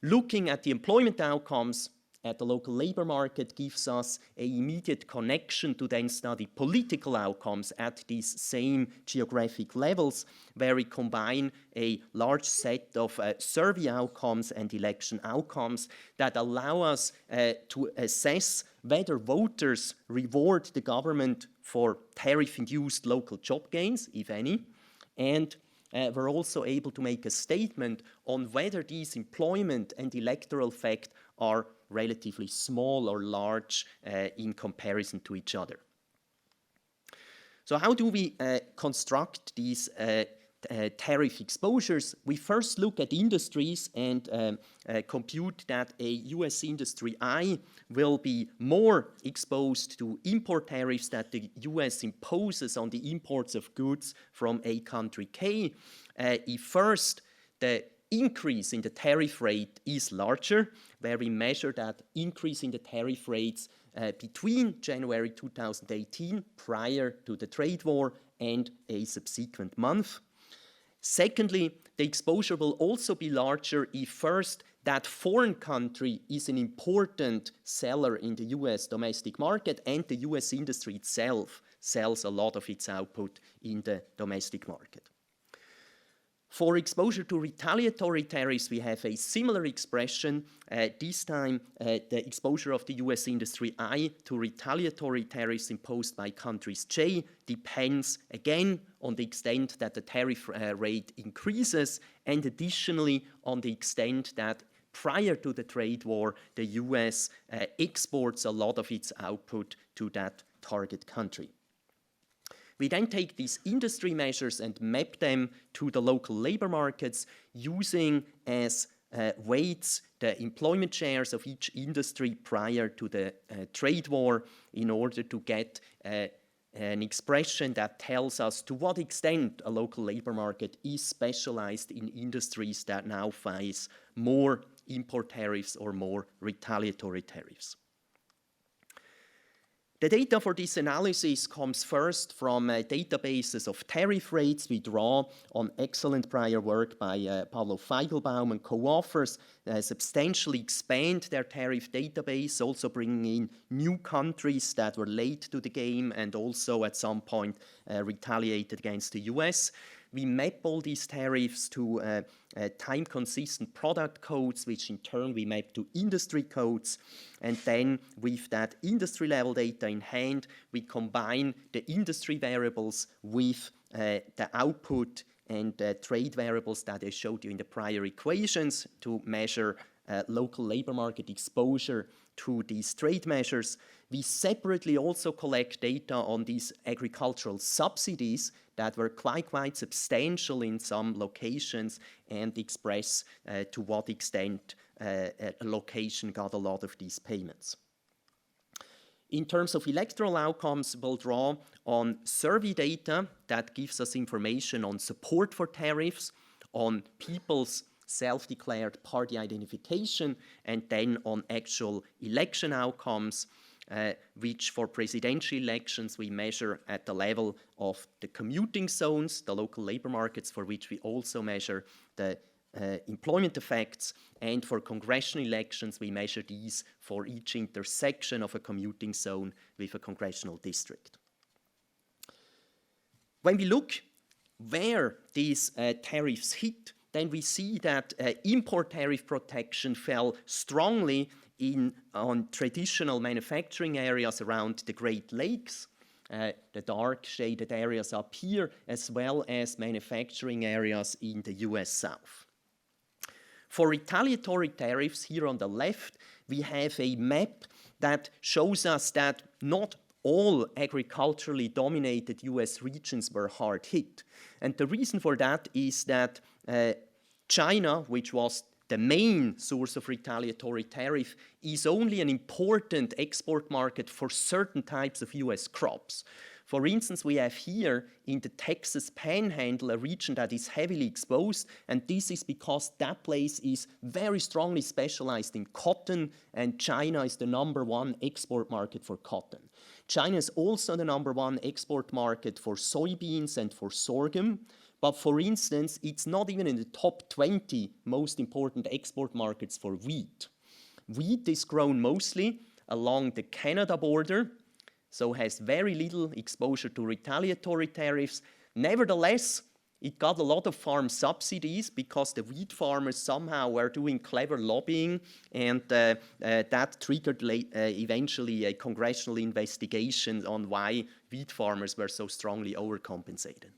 Looking at the employment outcomes at the local labor market gives us an immediate connection to then study political outcomes at these same geographic levels, where we combine a large set of survey outcomes and election outcomes that allow us to assess whether voters reward the government for tariff-induced local job gains, if any, and we're also able to make a statement on whether these employment and electoral effects are relatively small or large in comparison to each other. So how do we construct these tariff exposures? We first look at industries and compute that a US industry I will be more exposed to import tariffs that the US imposes on the imports of goods from a country K. If first the increase in the tariff rate is larger, where we measure that increase in the tariff rates between January 2018, prior to the trade war, and a subsequent month. Secondly, the exposure will also be larger if first that foreign country is an important seller in the US domestic market and the US industry itself sells a lot of its output in the domestic market. For exposure to retaliatory tariffs, we have a similar expression. This time, the exposure of the US industry I to retaliatory tariffs imposed by countries J depends again on the extent that the tariff rate increases, and additionally on the extent that prior to the trade war, the US exports a lot of its output to that target country. We then take these industry measures and map them to the local labor markets using as weights the employment shares of each industry prior to the trade war in order to get an expression that tells us to what extent a local labor market is specialized in industries that now face more import tariffs or more retaliatory tariffs. The data for this analysis comes first from databases of tariff rates. We draw on excellent prior work by Pablo Feigelbaum and co-authors, substantially expand their tariff database, also bringing in new countries that were late to the game and also at some point retaliated against the US. We map all these tariffs to time-consistent product codes, which in turn we map to industry codes. And then with that industry-level data in hand, we combine the industry variables with the output and trade variables that I showed you in the prior equations to measure local labor market exposure to these trade measures. We separately also collect data on these agricultural subsidies that were quite substantial in some locations and express to what extent a location got a lot of these payments. In terms of electoral outcomes, we'll draw on survey data that gives us information on support for tariffs, on people's self-declared party identification, and then on actual election outcomes, which for presidential elections we measure at the level of the commuting zones, the local labor markets, for which we also measure the employment effects, and for congressional elections we measure these for each intersection of a commuting zone with a congressional district. When we look where these tariffs hit, then we see that import tariff protection fell strongly on traditional manufacturing areas around the Great Lakes, the dark shaded areas up here, as well as manufacturing areas in the US South. For retaliatory tariffs, here on the left, we have a map that shows us that not all agriculturally dominated US regions were hard hit. And the reason for that is that China, which was the main source of retaliatory tariff, is only an important export market for certain types of US crops. For instance, we have here in the Texas Panhandle a region that is heavily exposed, and this is because that place is very strongly specialized in cotton, and China is the #1 export market for cotton. China is also the #1 export market for soybeans and for sorghum. But for instance, it's not even in the top 20 most important export markets for wheat. Wheat is grown mostly along the Canada border, so has very little exposure to retaliatory tariffs. Nevertheless, it got a lot of farm subsidies because the wheat farmers somehow were doing clever lobbying, and that triggered eventually a congressional investigation on why wheat farmers were so strongly overcompensated.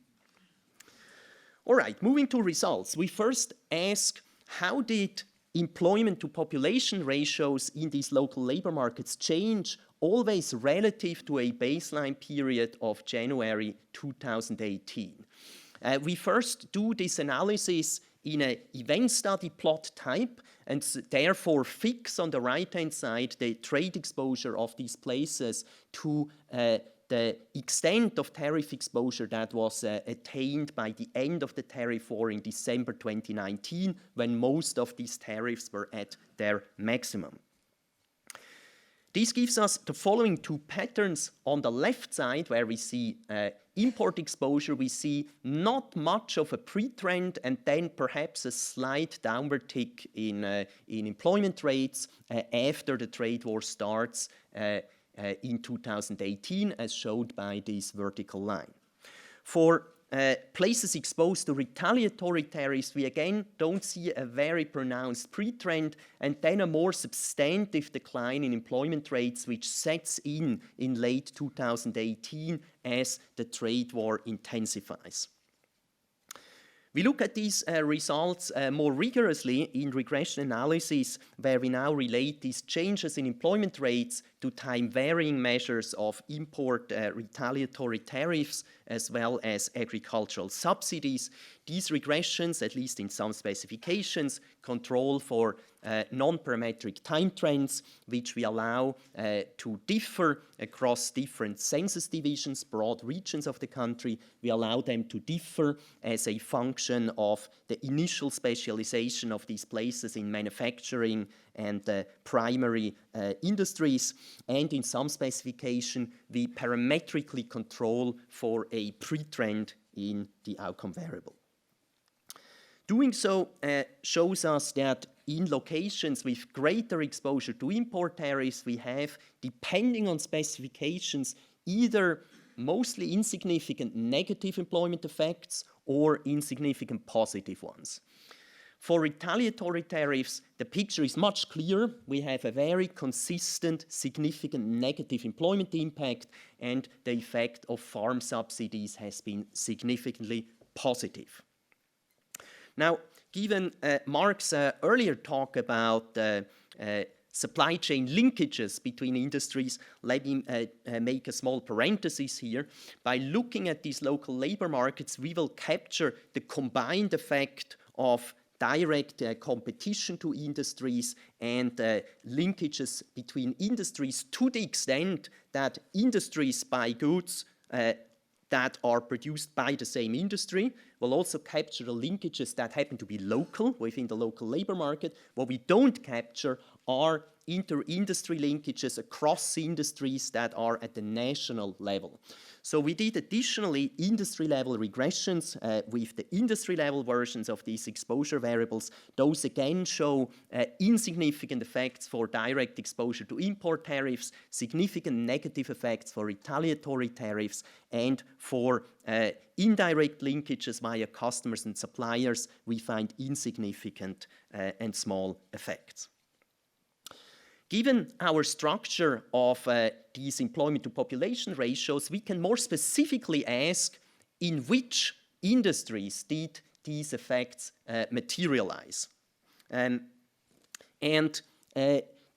All right, moving to results. We first ask, how did employment to population ratios in these local labor markets change always relative to a baseline period of January 2018. We first do this analysis in an event study plot type, and therefore fix on the right-hand side the trade exposure of these places to the extent of tariff exposure that was attained by the end of the tariff war in December 2019, when most of these tariffs were at their maximum. This gives us the following two patterns. On the left side, where we see import exposure, we see not much of a pre-trend and then perhaps a slight downward tick in employment rates after the trade war starts in 2018, as showed by this vertical line. For places exposed to retaliatory tariffs, we again don't see a very pronounced pre-trend and then a more substantive decline in employment rates, which sets in late 2018 as the trade war intensifies. We look at these results more rigorously in regression analysis, where we now relate these changes in employment rates to time-varying measures of import retaliatory tariffs as well as agricultural subsidies. These regressions, at least in some specifications, control for non-parametric time trends, which we allow to differ across different census divisions, broad regions of the country. We allow them to differ as a function of the initial specialization of these places in manufacturing and primary industries. And in some specification, we parametrically control for a pre-trend in the outcome variable. Doing so shows us that in locations with greater exposure to import tariffs, we have, depending on specifications, either mostly insignificant negative employment effects or insignificant positive ones. For retaliatory tariffs, the picture is much clearer. We have a very consistent, significant negative employment impact, and the effect of farm subsidies has been significantly positive. Now, given Marc's earlier talk about supply chain linkages between industries, let me make a small parenthesis here. By looking at these local labor markets, we will capture the combined effect of direct competition to industries and linkages between industries to the extent that industries buy goods that are produced by the same industry. We'll also capture the linkages that happen to be local within the local labor market. What we don't capture are inter-industry linkages across industries that are at the national level. So we did additionally industry-level regressions with the industry-level versions of these exposure variables. Those again show insignificant effects for direct exposure to import tariffs, significant negative effects for retaliatory tariffs, and for indirect linkages via customers and suppliers, we find insignificant and small effects. Given our structure of these employment to population ratios, we can more specifically ask in which industries did these effects materialize.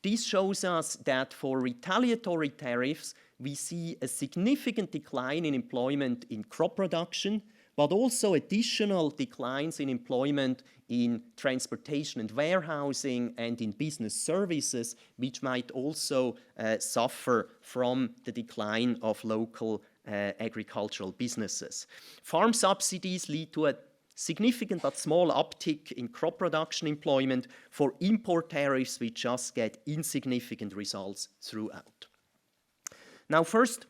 This shows us that for retaliatory tariffs, we see a significant decline in employment in crop production, but also additional declines in employment in transportation and warehousing and in business services, which might also suffer from the decline of local agricultural businesses. Farm subsidies lead to a significant but small uptick in crop production employment. For import tariffs, we just get insignificant results throughout. Now first,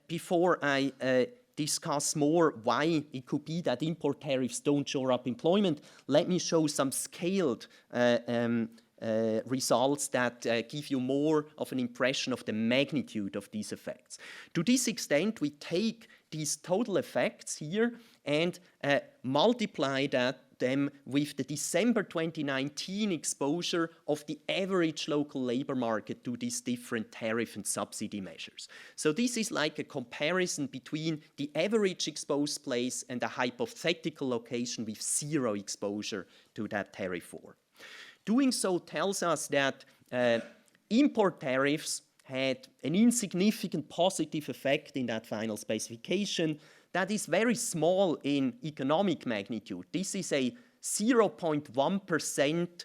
before I discuss more why it could be that import tariffs don't shore up employment, let me show some scaled results that give you more of an impression of the magnitude of these effects. To this extent, we take these total effects here and multiply them with the December 2019 exposure of the average local labor market to these different tariff and subsidy measures. So this is like a comparison between the average exposed place and a hypothetical location with zero exposure to that tariff war. doing so tells us that import tariffs had an insignificant positive effect in that final specification that is very small in economic magnitude. This is a 0.1%,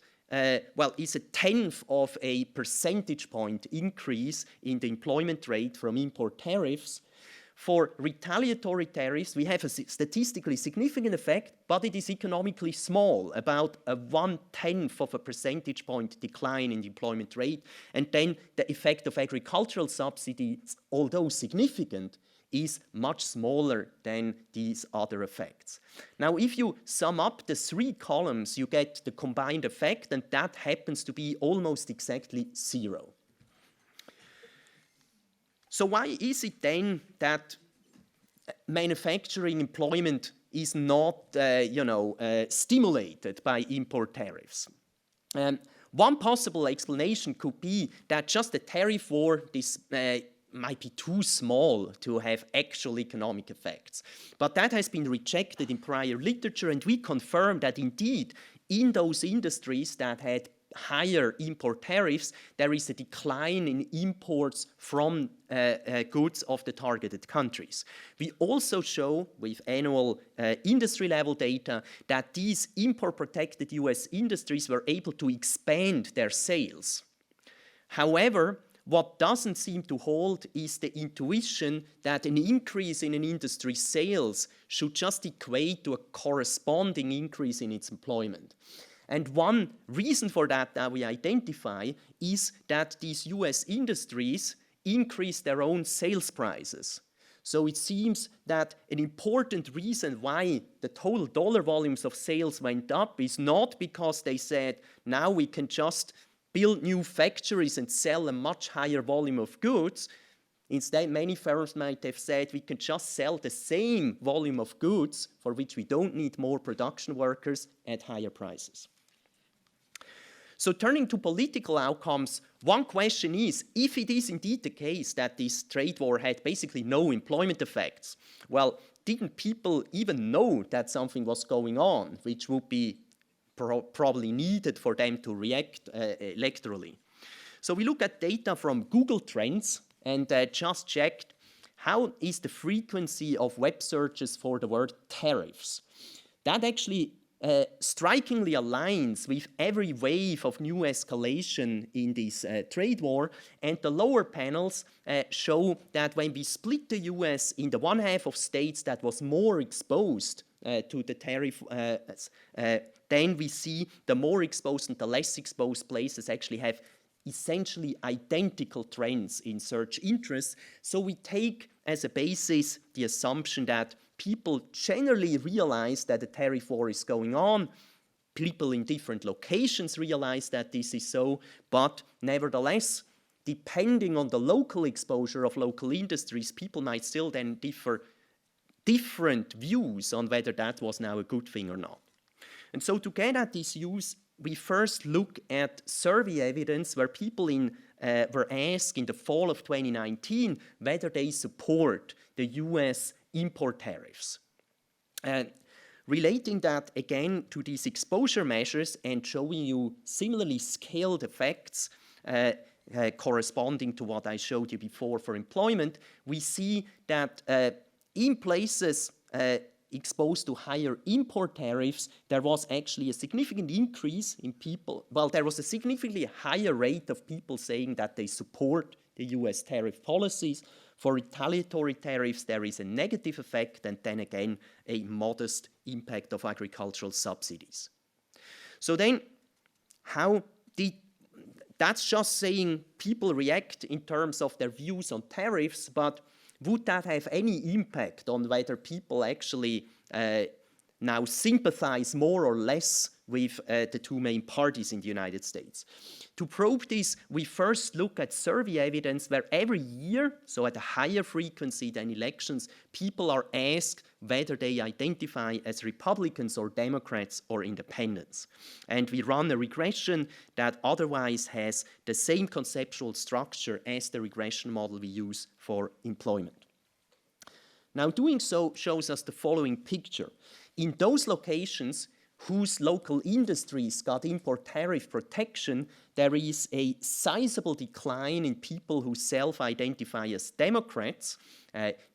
is a tenth of a percentage point increase in the employment rate from import tariffs. For retaliatory tariffs, we have a statistically significant effect, but it is economically small, about a 1/10 of a percentage point decline in the employment rate. And then the effect of agricultural subsidies, although significant, is much smaller than these other effects. Now, if you sum up the three columns, you get the combined effect, and that happens to be almost exactly 0. So why is it then that manufacturing employment is not, stimulated by import tariffs? One possible explanation could be that just the tariff war might be too small to have actual economic effects. But that has been rejected in prior literature, and we confirm that indeed in those industries that had higher import tariffs, there is a decline in imports from goods of the targeted countries. We also show with annual industry level data that these import-protected US industries were able to expand their sales. However, what doesn't seem to hold is the intuition that an increase in an industry's sales should just equate to a corresponding increase in its employment. And one reason for that we identify is that these US industries increase their own sales prices. So it seems that an important reason why the total dollar volumes of sales went up is not because they said, now we can just build new factories and sell a much higher volume of goods. Instead, many firms might have said we can just sell the same volume of goods for which we don't need more production workers at higher prices. So turning to political outcomes, one question is, if it is indeed the case that this trade war had basically no employment effects, well, didn't people even know that something was going on, which would be probably needed for them to react electorally? So we look at data from Google Trends and just checked how is the frequency of web searches for the word tariffs. That actually strikingly aligns with every wave of new escalation in this trade war, and the lower panels show that when we split the US in the one half of states that was more exposed to the tariff, then we see the more exposed and the less exposed places actually have essentially identical trends in search interests. So we take as a basis the assumption that people generally realize that the tariff war is going on. People in different locations realize that this is so, but nevertheless, depending on the local exposure of local industries, people might still then differ different views on whether that was now a good thing or not. And so to get at these views, we first look at survey evidence where people were asked in the fall of 2019 whether they support the US import tariffs. Relating that again to these exposure measures and showing you similarly scaled effects corresponding to what I showed you before for employment, we see that in places exposed to higher import tariffs, there was actually a significant increase in people. Well, there was a significantly higher rate of people saying that they support the US tariff policies. For retaliatory tariffs, there is a negative effect, and then again, a modest impact of agricultural subsidies. So then, that's just saying people react in terms of their views on tariffs, but would that have any impact on whether people actually now sympathize more or less with the two main parties in the United States? To probe this, we first look at survey evidence where every year, so at a higher frequency than elections, people are asked whether they identify as Republicans or Democrats or independents. And we run a regression that otherwise has the same conceptual structure as the regression model we use for employment. Now, doing so shows us the following picture. In those locations whose local industries got import tariff protection, there is a sizable decline in people who self-identify as Democrats.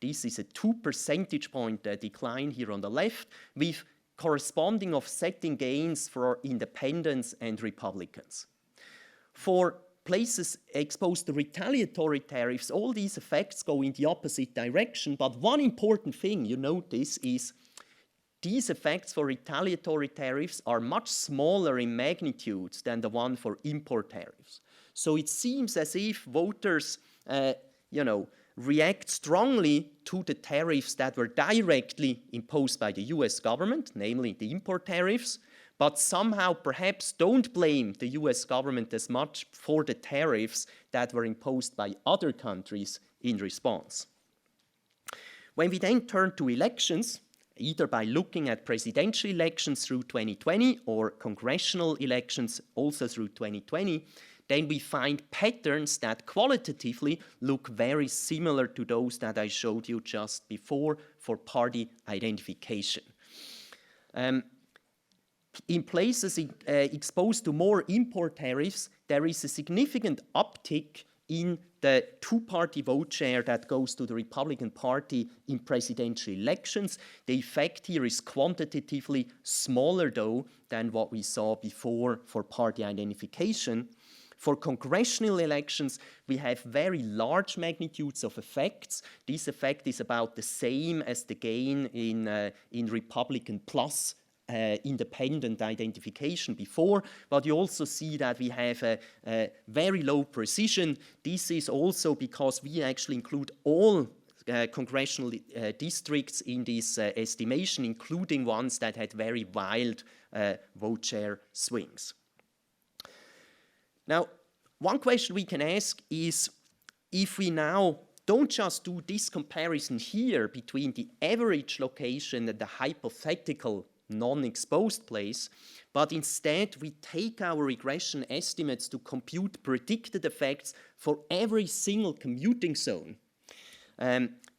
This is a 2 percentage point decline here on the left, with corresponding offsetting gains for independents and Republicans. For places exposed to retaliatory tariffs, all these effects go in the opposite direction, but one important thing you notice is these effects for retaliatory tariffs are much smaller in magnitude than the one for import tariffs. So it seems as if voters, react strongly to the tariffs that were directly imposed by the US government, namely the import tariffs, but somehow perhaps don't blame the US government as much for the tariffs that were imposed by other countries in response. When we then turn to elections, either by looking at presidential elections through 2020 or congressional elections also through 2020, then we find patterns that qualitatively look very similar to those that I showed you just before for party identification. In places exposed to more import tariffs, there is a significant uptick in the two-party vote share that goes to the Republican Party in presidential elections. The effect here is quantitatively smaller, though, than what we saw before for party identification. For congressional elections, we have very large magnitudes of effects. This effect is about the same as the gain in Republican plus independent identification before, but you also see that we have a very low precision. This is also because we actually include all congressional districts in this estimation, including ones that had very wild vote share swings. Now, one question we can ask is, if we now don't just do this comparison here between the average location and the hypothetical non-exposed place, but instead we take our regression estimates to compute predicted effects for every single commuting zone,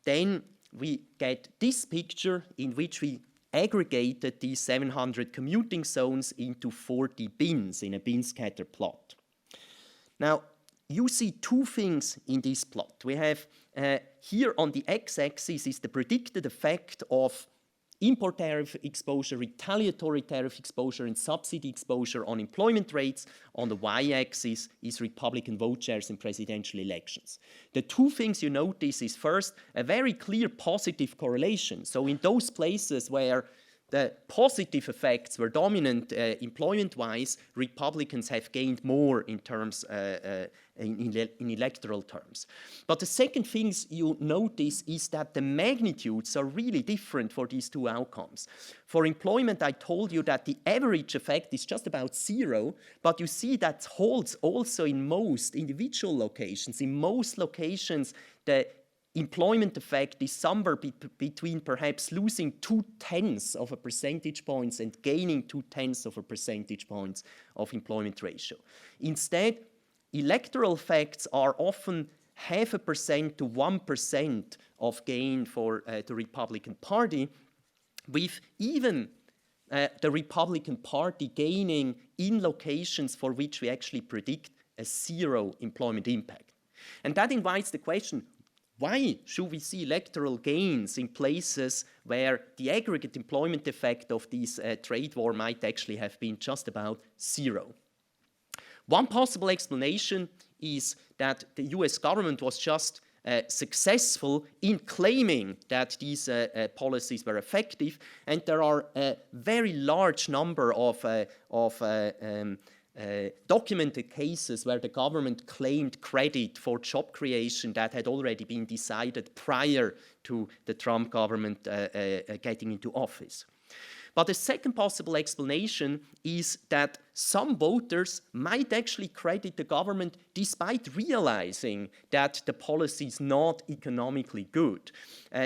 then we get this picture in which we aggregated these 700 commuting zones into 40 bins in a bin scatter plot. Now, you see two things in this plot. We have here on the x-axis is the predicted effect of import tariff exposure, retaliatory tariff exposure, and subsidy exposure on employment rates. On the y-axis is Republican vote shares in presidential elections. The two things you notice is first, a very clear positive correlation. So in those places where the positive effects were dominant employment-wise, Republicans have gained more in terms in electoral terms. But the second thing you notice is that the magnitudes are really different for these two outcomes. For employment, I told you that the average effect is just about 0, but you see that holds also in most individual locations. In most locations, the employment effect is somewhere between perhaps losing 0.2 of a percentage points and gaining 0.2 of a percentage points of employment ratio. Instead, electoral effects are often 0.5% to 1% of gain for the Republican Party, with even the Republican Party gaining in locations for which we actually predict a 0 employment impact. And that invites the question, why should we see electoral gains in places where the aggregate employment effect of this trade war might actually have been just about 0? One possible explanation is that the US government was just successful in claiming that these policies were effective, and there are a very large number of documented cases where the government claimed credit for job creation that had already been decided prior to the Trump government getting into office. But the second possible explanation is that some voters might actually credit the government despite realizing that the policy is not economically good.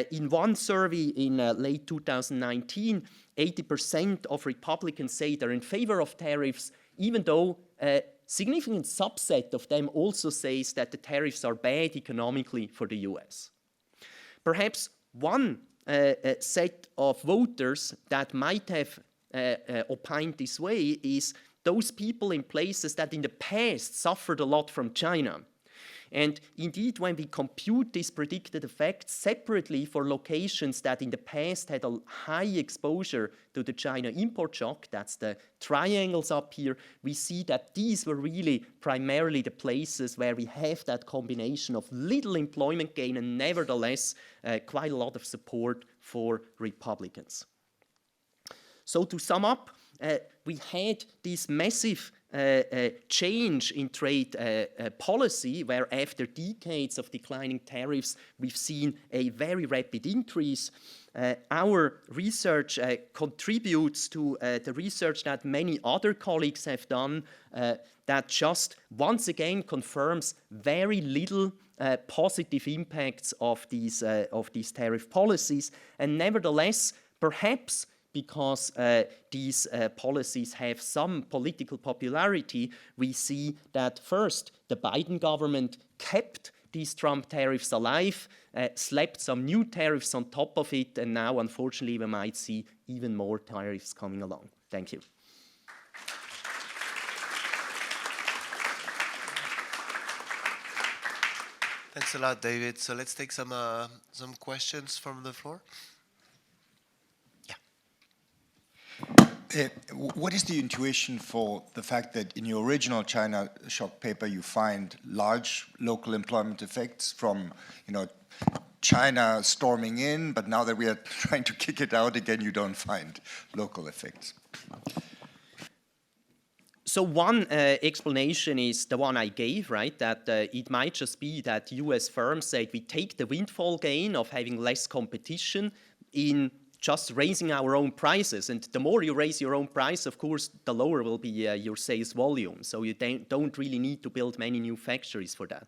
In one survey in late 2019, 80% of Republicans say they're in favor of tariffs, even though a significant subset of them also says that the tariffs are bad economically for the US. Perhaps one set of voters that might have opined this way is those people in places that in the past suffered a lot from China. And indeed, when we compute these predicted effects separately for locations that in the past had a high exposure to the China import shock, that's the triangles up here, we see that these were really primarily the places where we have that combination of little employment gain and nevertheless quite a lot of support for Republicans. So to sum up, we had this massive change in trade policy, where after decades of declining tariffs, we've seen a very rapid increase. Our research contributes to the research that many other colleagues have done that just once again confirms very little positive impacts of these tariff policies, and nevertheless, perhaps because these policies have some political popularity, we see that first, the Biden government kept these Trump tariffs alive, slapped some new tariffs on top of it, and now, unfortunately, we might see even more tariffs coming along. Thank you. Thanks a lot, David. So let's take some questions from the floor. What is the intuition for the fact that in your original China shock paper you find large local employment effects from, China storming in, but now that we are trying to kick it out again, you don't find local effects? So one explanation is the one I gave, right? That it might just be that US firms said we take the windfall gain of having less competition in just raising our own prices. And the more you raise your own price, of course, the lower will be your sales volume. So you don't really need to build many new factories for that.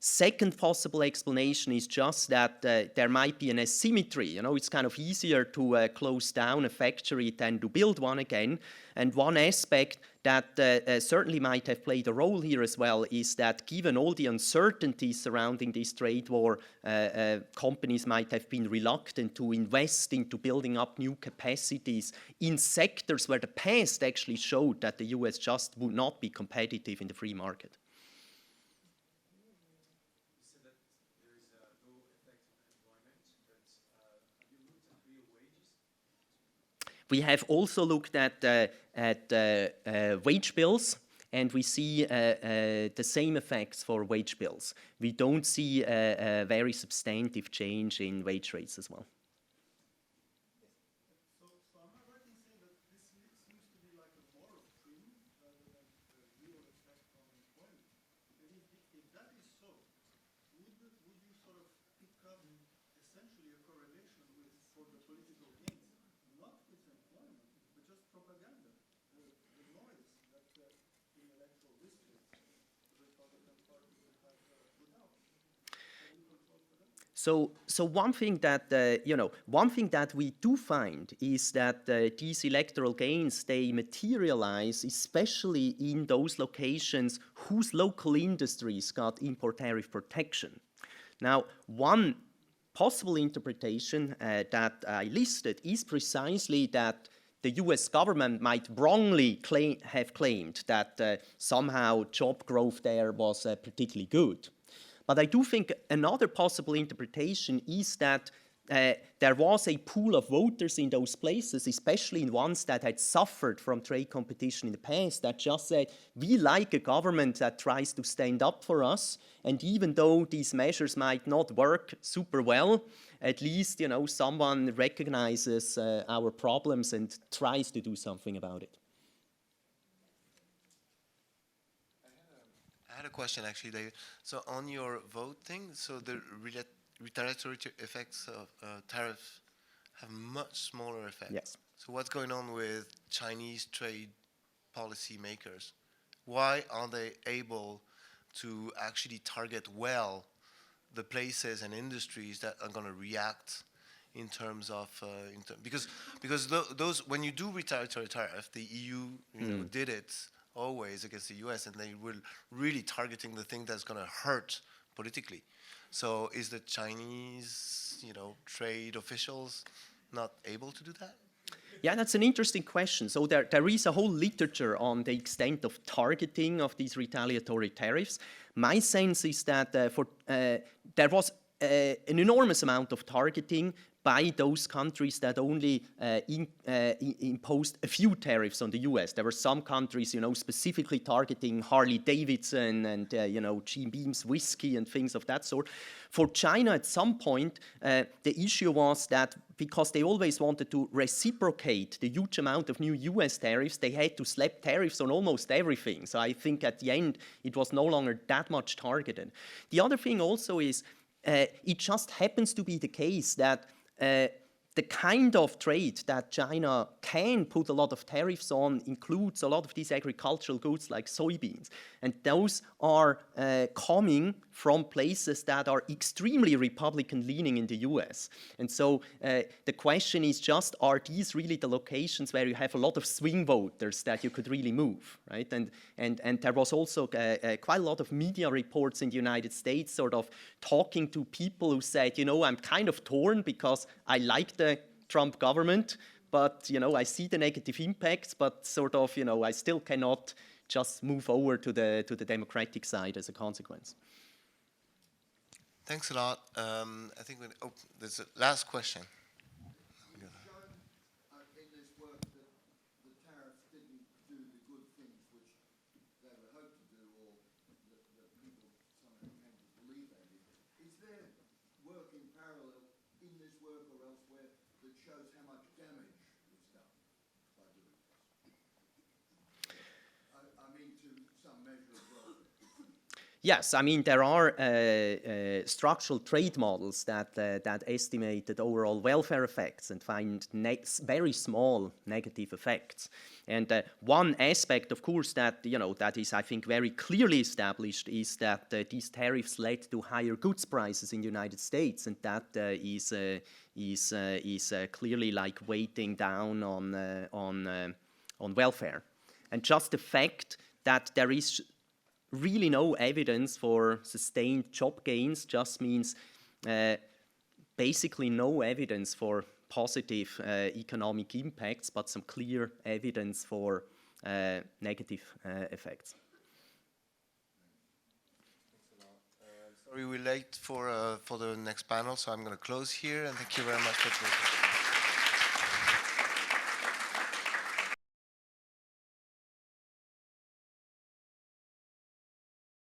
Second possible explanation is just that there might be an asymmetry. It's kind of easier to close down a factory than to build one again. And one aspect that certainly might have played a role here as well is that given all the uncertainties surrounding this trade war, companies might have been reluctant to invest into building up new capacities in sectors where the past actually showed that the US just would not be competitive in the free market. We have also looked at wage bills, and we see the same effects for wage bills. We don't see a very substantive change in wage rates as well. So am I right in saying that this seems to be like a moral premium rather than the real effect on employment? And if that is so, would you sort of pick up essentially a correlation for the political gains? Not with employment, but just propaganda, the noise that in electoral districts the Republican Party would have put out. Can you control for that? So one thing that we do find is that these electoral gains, they materialize especially in those locations whose local industries got import tariff protection. Now, one possible interpretation that I listed is precisely that the US government might wrongly have claimed that somehow job growth there was particularly good. But I do think another possible interpretation is that there was a pool of voters in those places, especially in ones that had suffered from trade competition in the past, that just said, we like a government that tries to stand up for us, and even though these measures might not work super well, at least, someone recognizes our problems and tries to do something about it. I had a question actually, David. So on your vote thing, so the retaliatory effects of tariffs have much smaller effects. Yes. So what's going on with Chinese trade policy makers? Why are they able to actually target well the places and industries that are going to react in terms of because those when you do retaliatory tariff, the EU did it always against the US, and they were really targeting the thing that's going to hurt politically. So is the Chinese, trade officials not able to do that? Yeah, that's an interesting question. So there is a whole literature on the extent of targeting of these retaliatory tariffs. My sense is that there was an enormous amount of targeting by those countries that only imposed a few tariffs on the US. There were some countries, specifically targeting Harley Davidson and, Jim Beam's whiskey and things of that sort. For China, at some point, the issue was that because they always wanted to reciprocate the huge amount of new US tariffs, they had to slap tariffs on almost everything. So I think at the end, it was no longer that much targeted. The other thing also is, it just happens to be the case that the kind of trade that China can put a lot of tariffs on includes a lot of these agricultural goods like soybeans. And those are coming from places that are extremely Republican-leaning in the US. And so the question is just, are these really the locations where you have a lot of swing voters that you could really move, right? And there was also quite a lot of media reports in the United States sort of talking to people who said, I'm kind of torn because I like the Trump government, but, I see the negative impacts, but sort of, I still cannot just move over to the Democratic side as a consequence. Thanks a lot. I think there's a last question. You've shown in this work that the tariffs didn't do the good things which they were hoped to do, or that people somehow came to believe they did. Is there work in parallel in this work or elsewhere that shows how much damage was done by doing this? I mean, to some measure of welfare. Yes, I mean, there are structural trade models that estimate the overall welfare effects and find very small negative effects. And one aspect, of course, that that is, I think, very clearly established is that these tariffs led to higher goods prices in the United States, and that is clearly like weighting down on welfare. And just the fact that there is really no evidence for sustained job gains just means basically no evidence for positive economic impacts, but some clear evidence for negative effects. Sorry, we're late for the next panel, so I'm going to close here, and thank you very much for talking.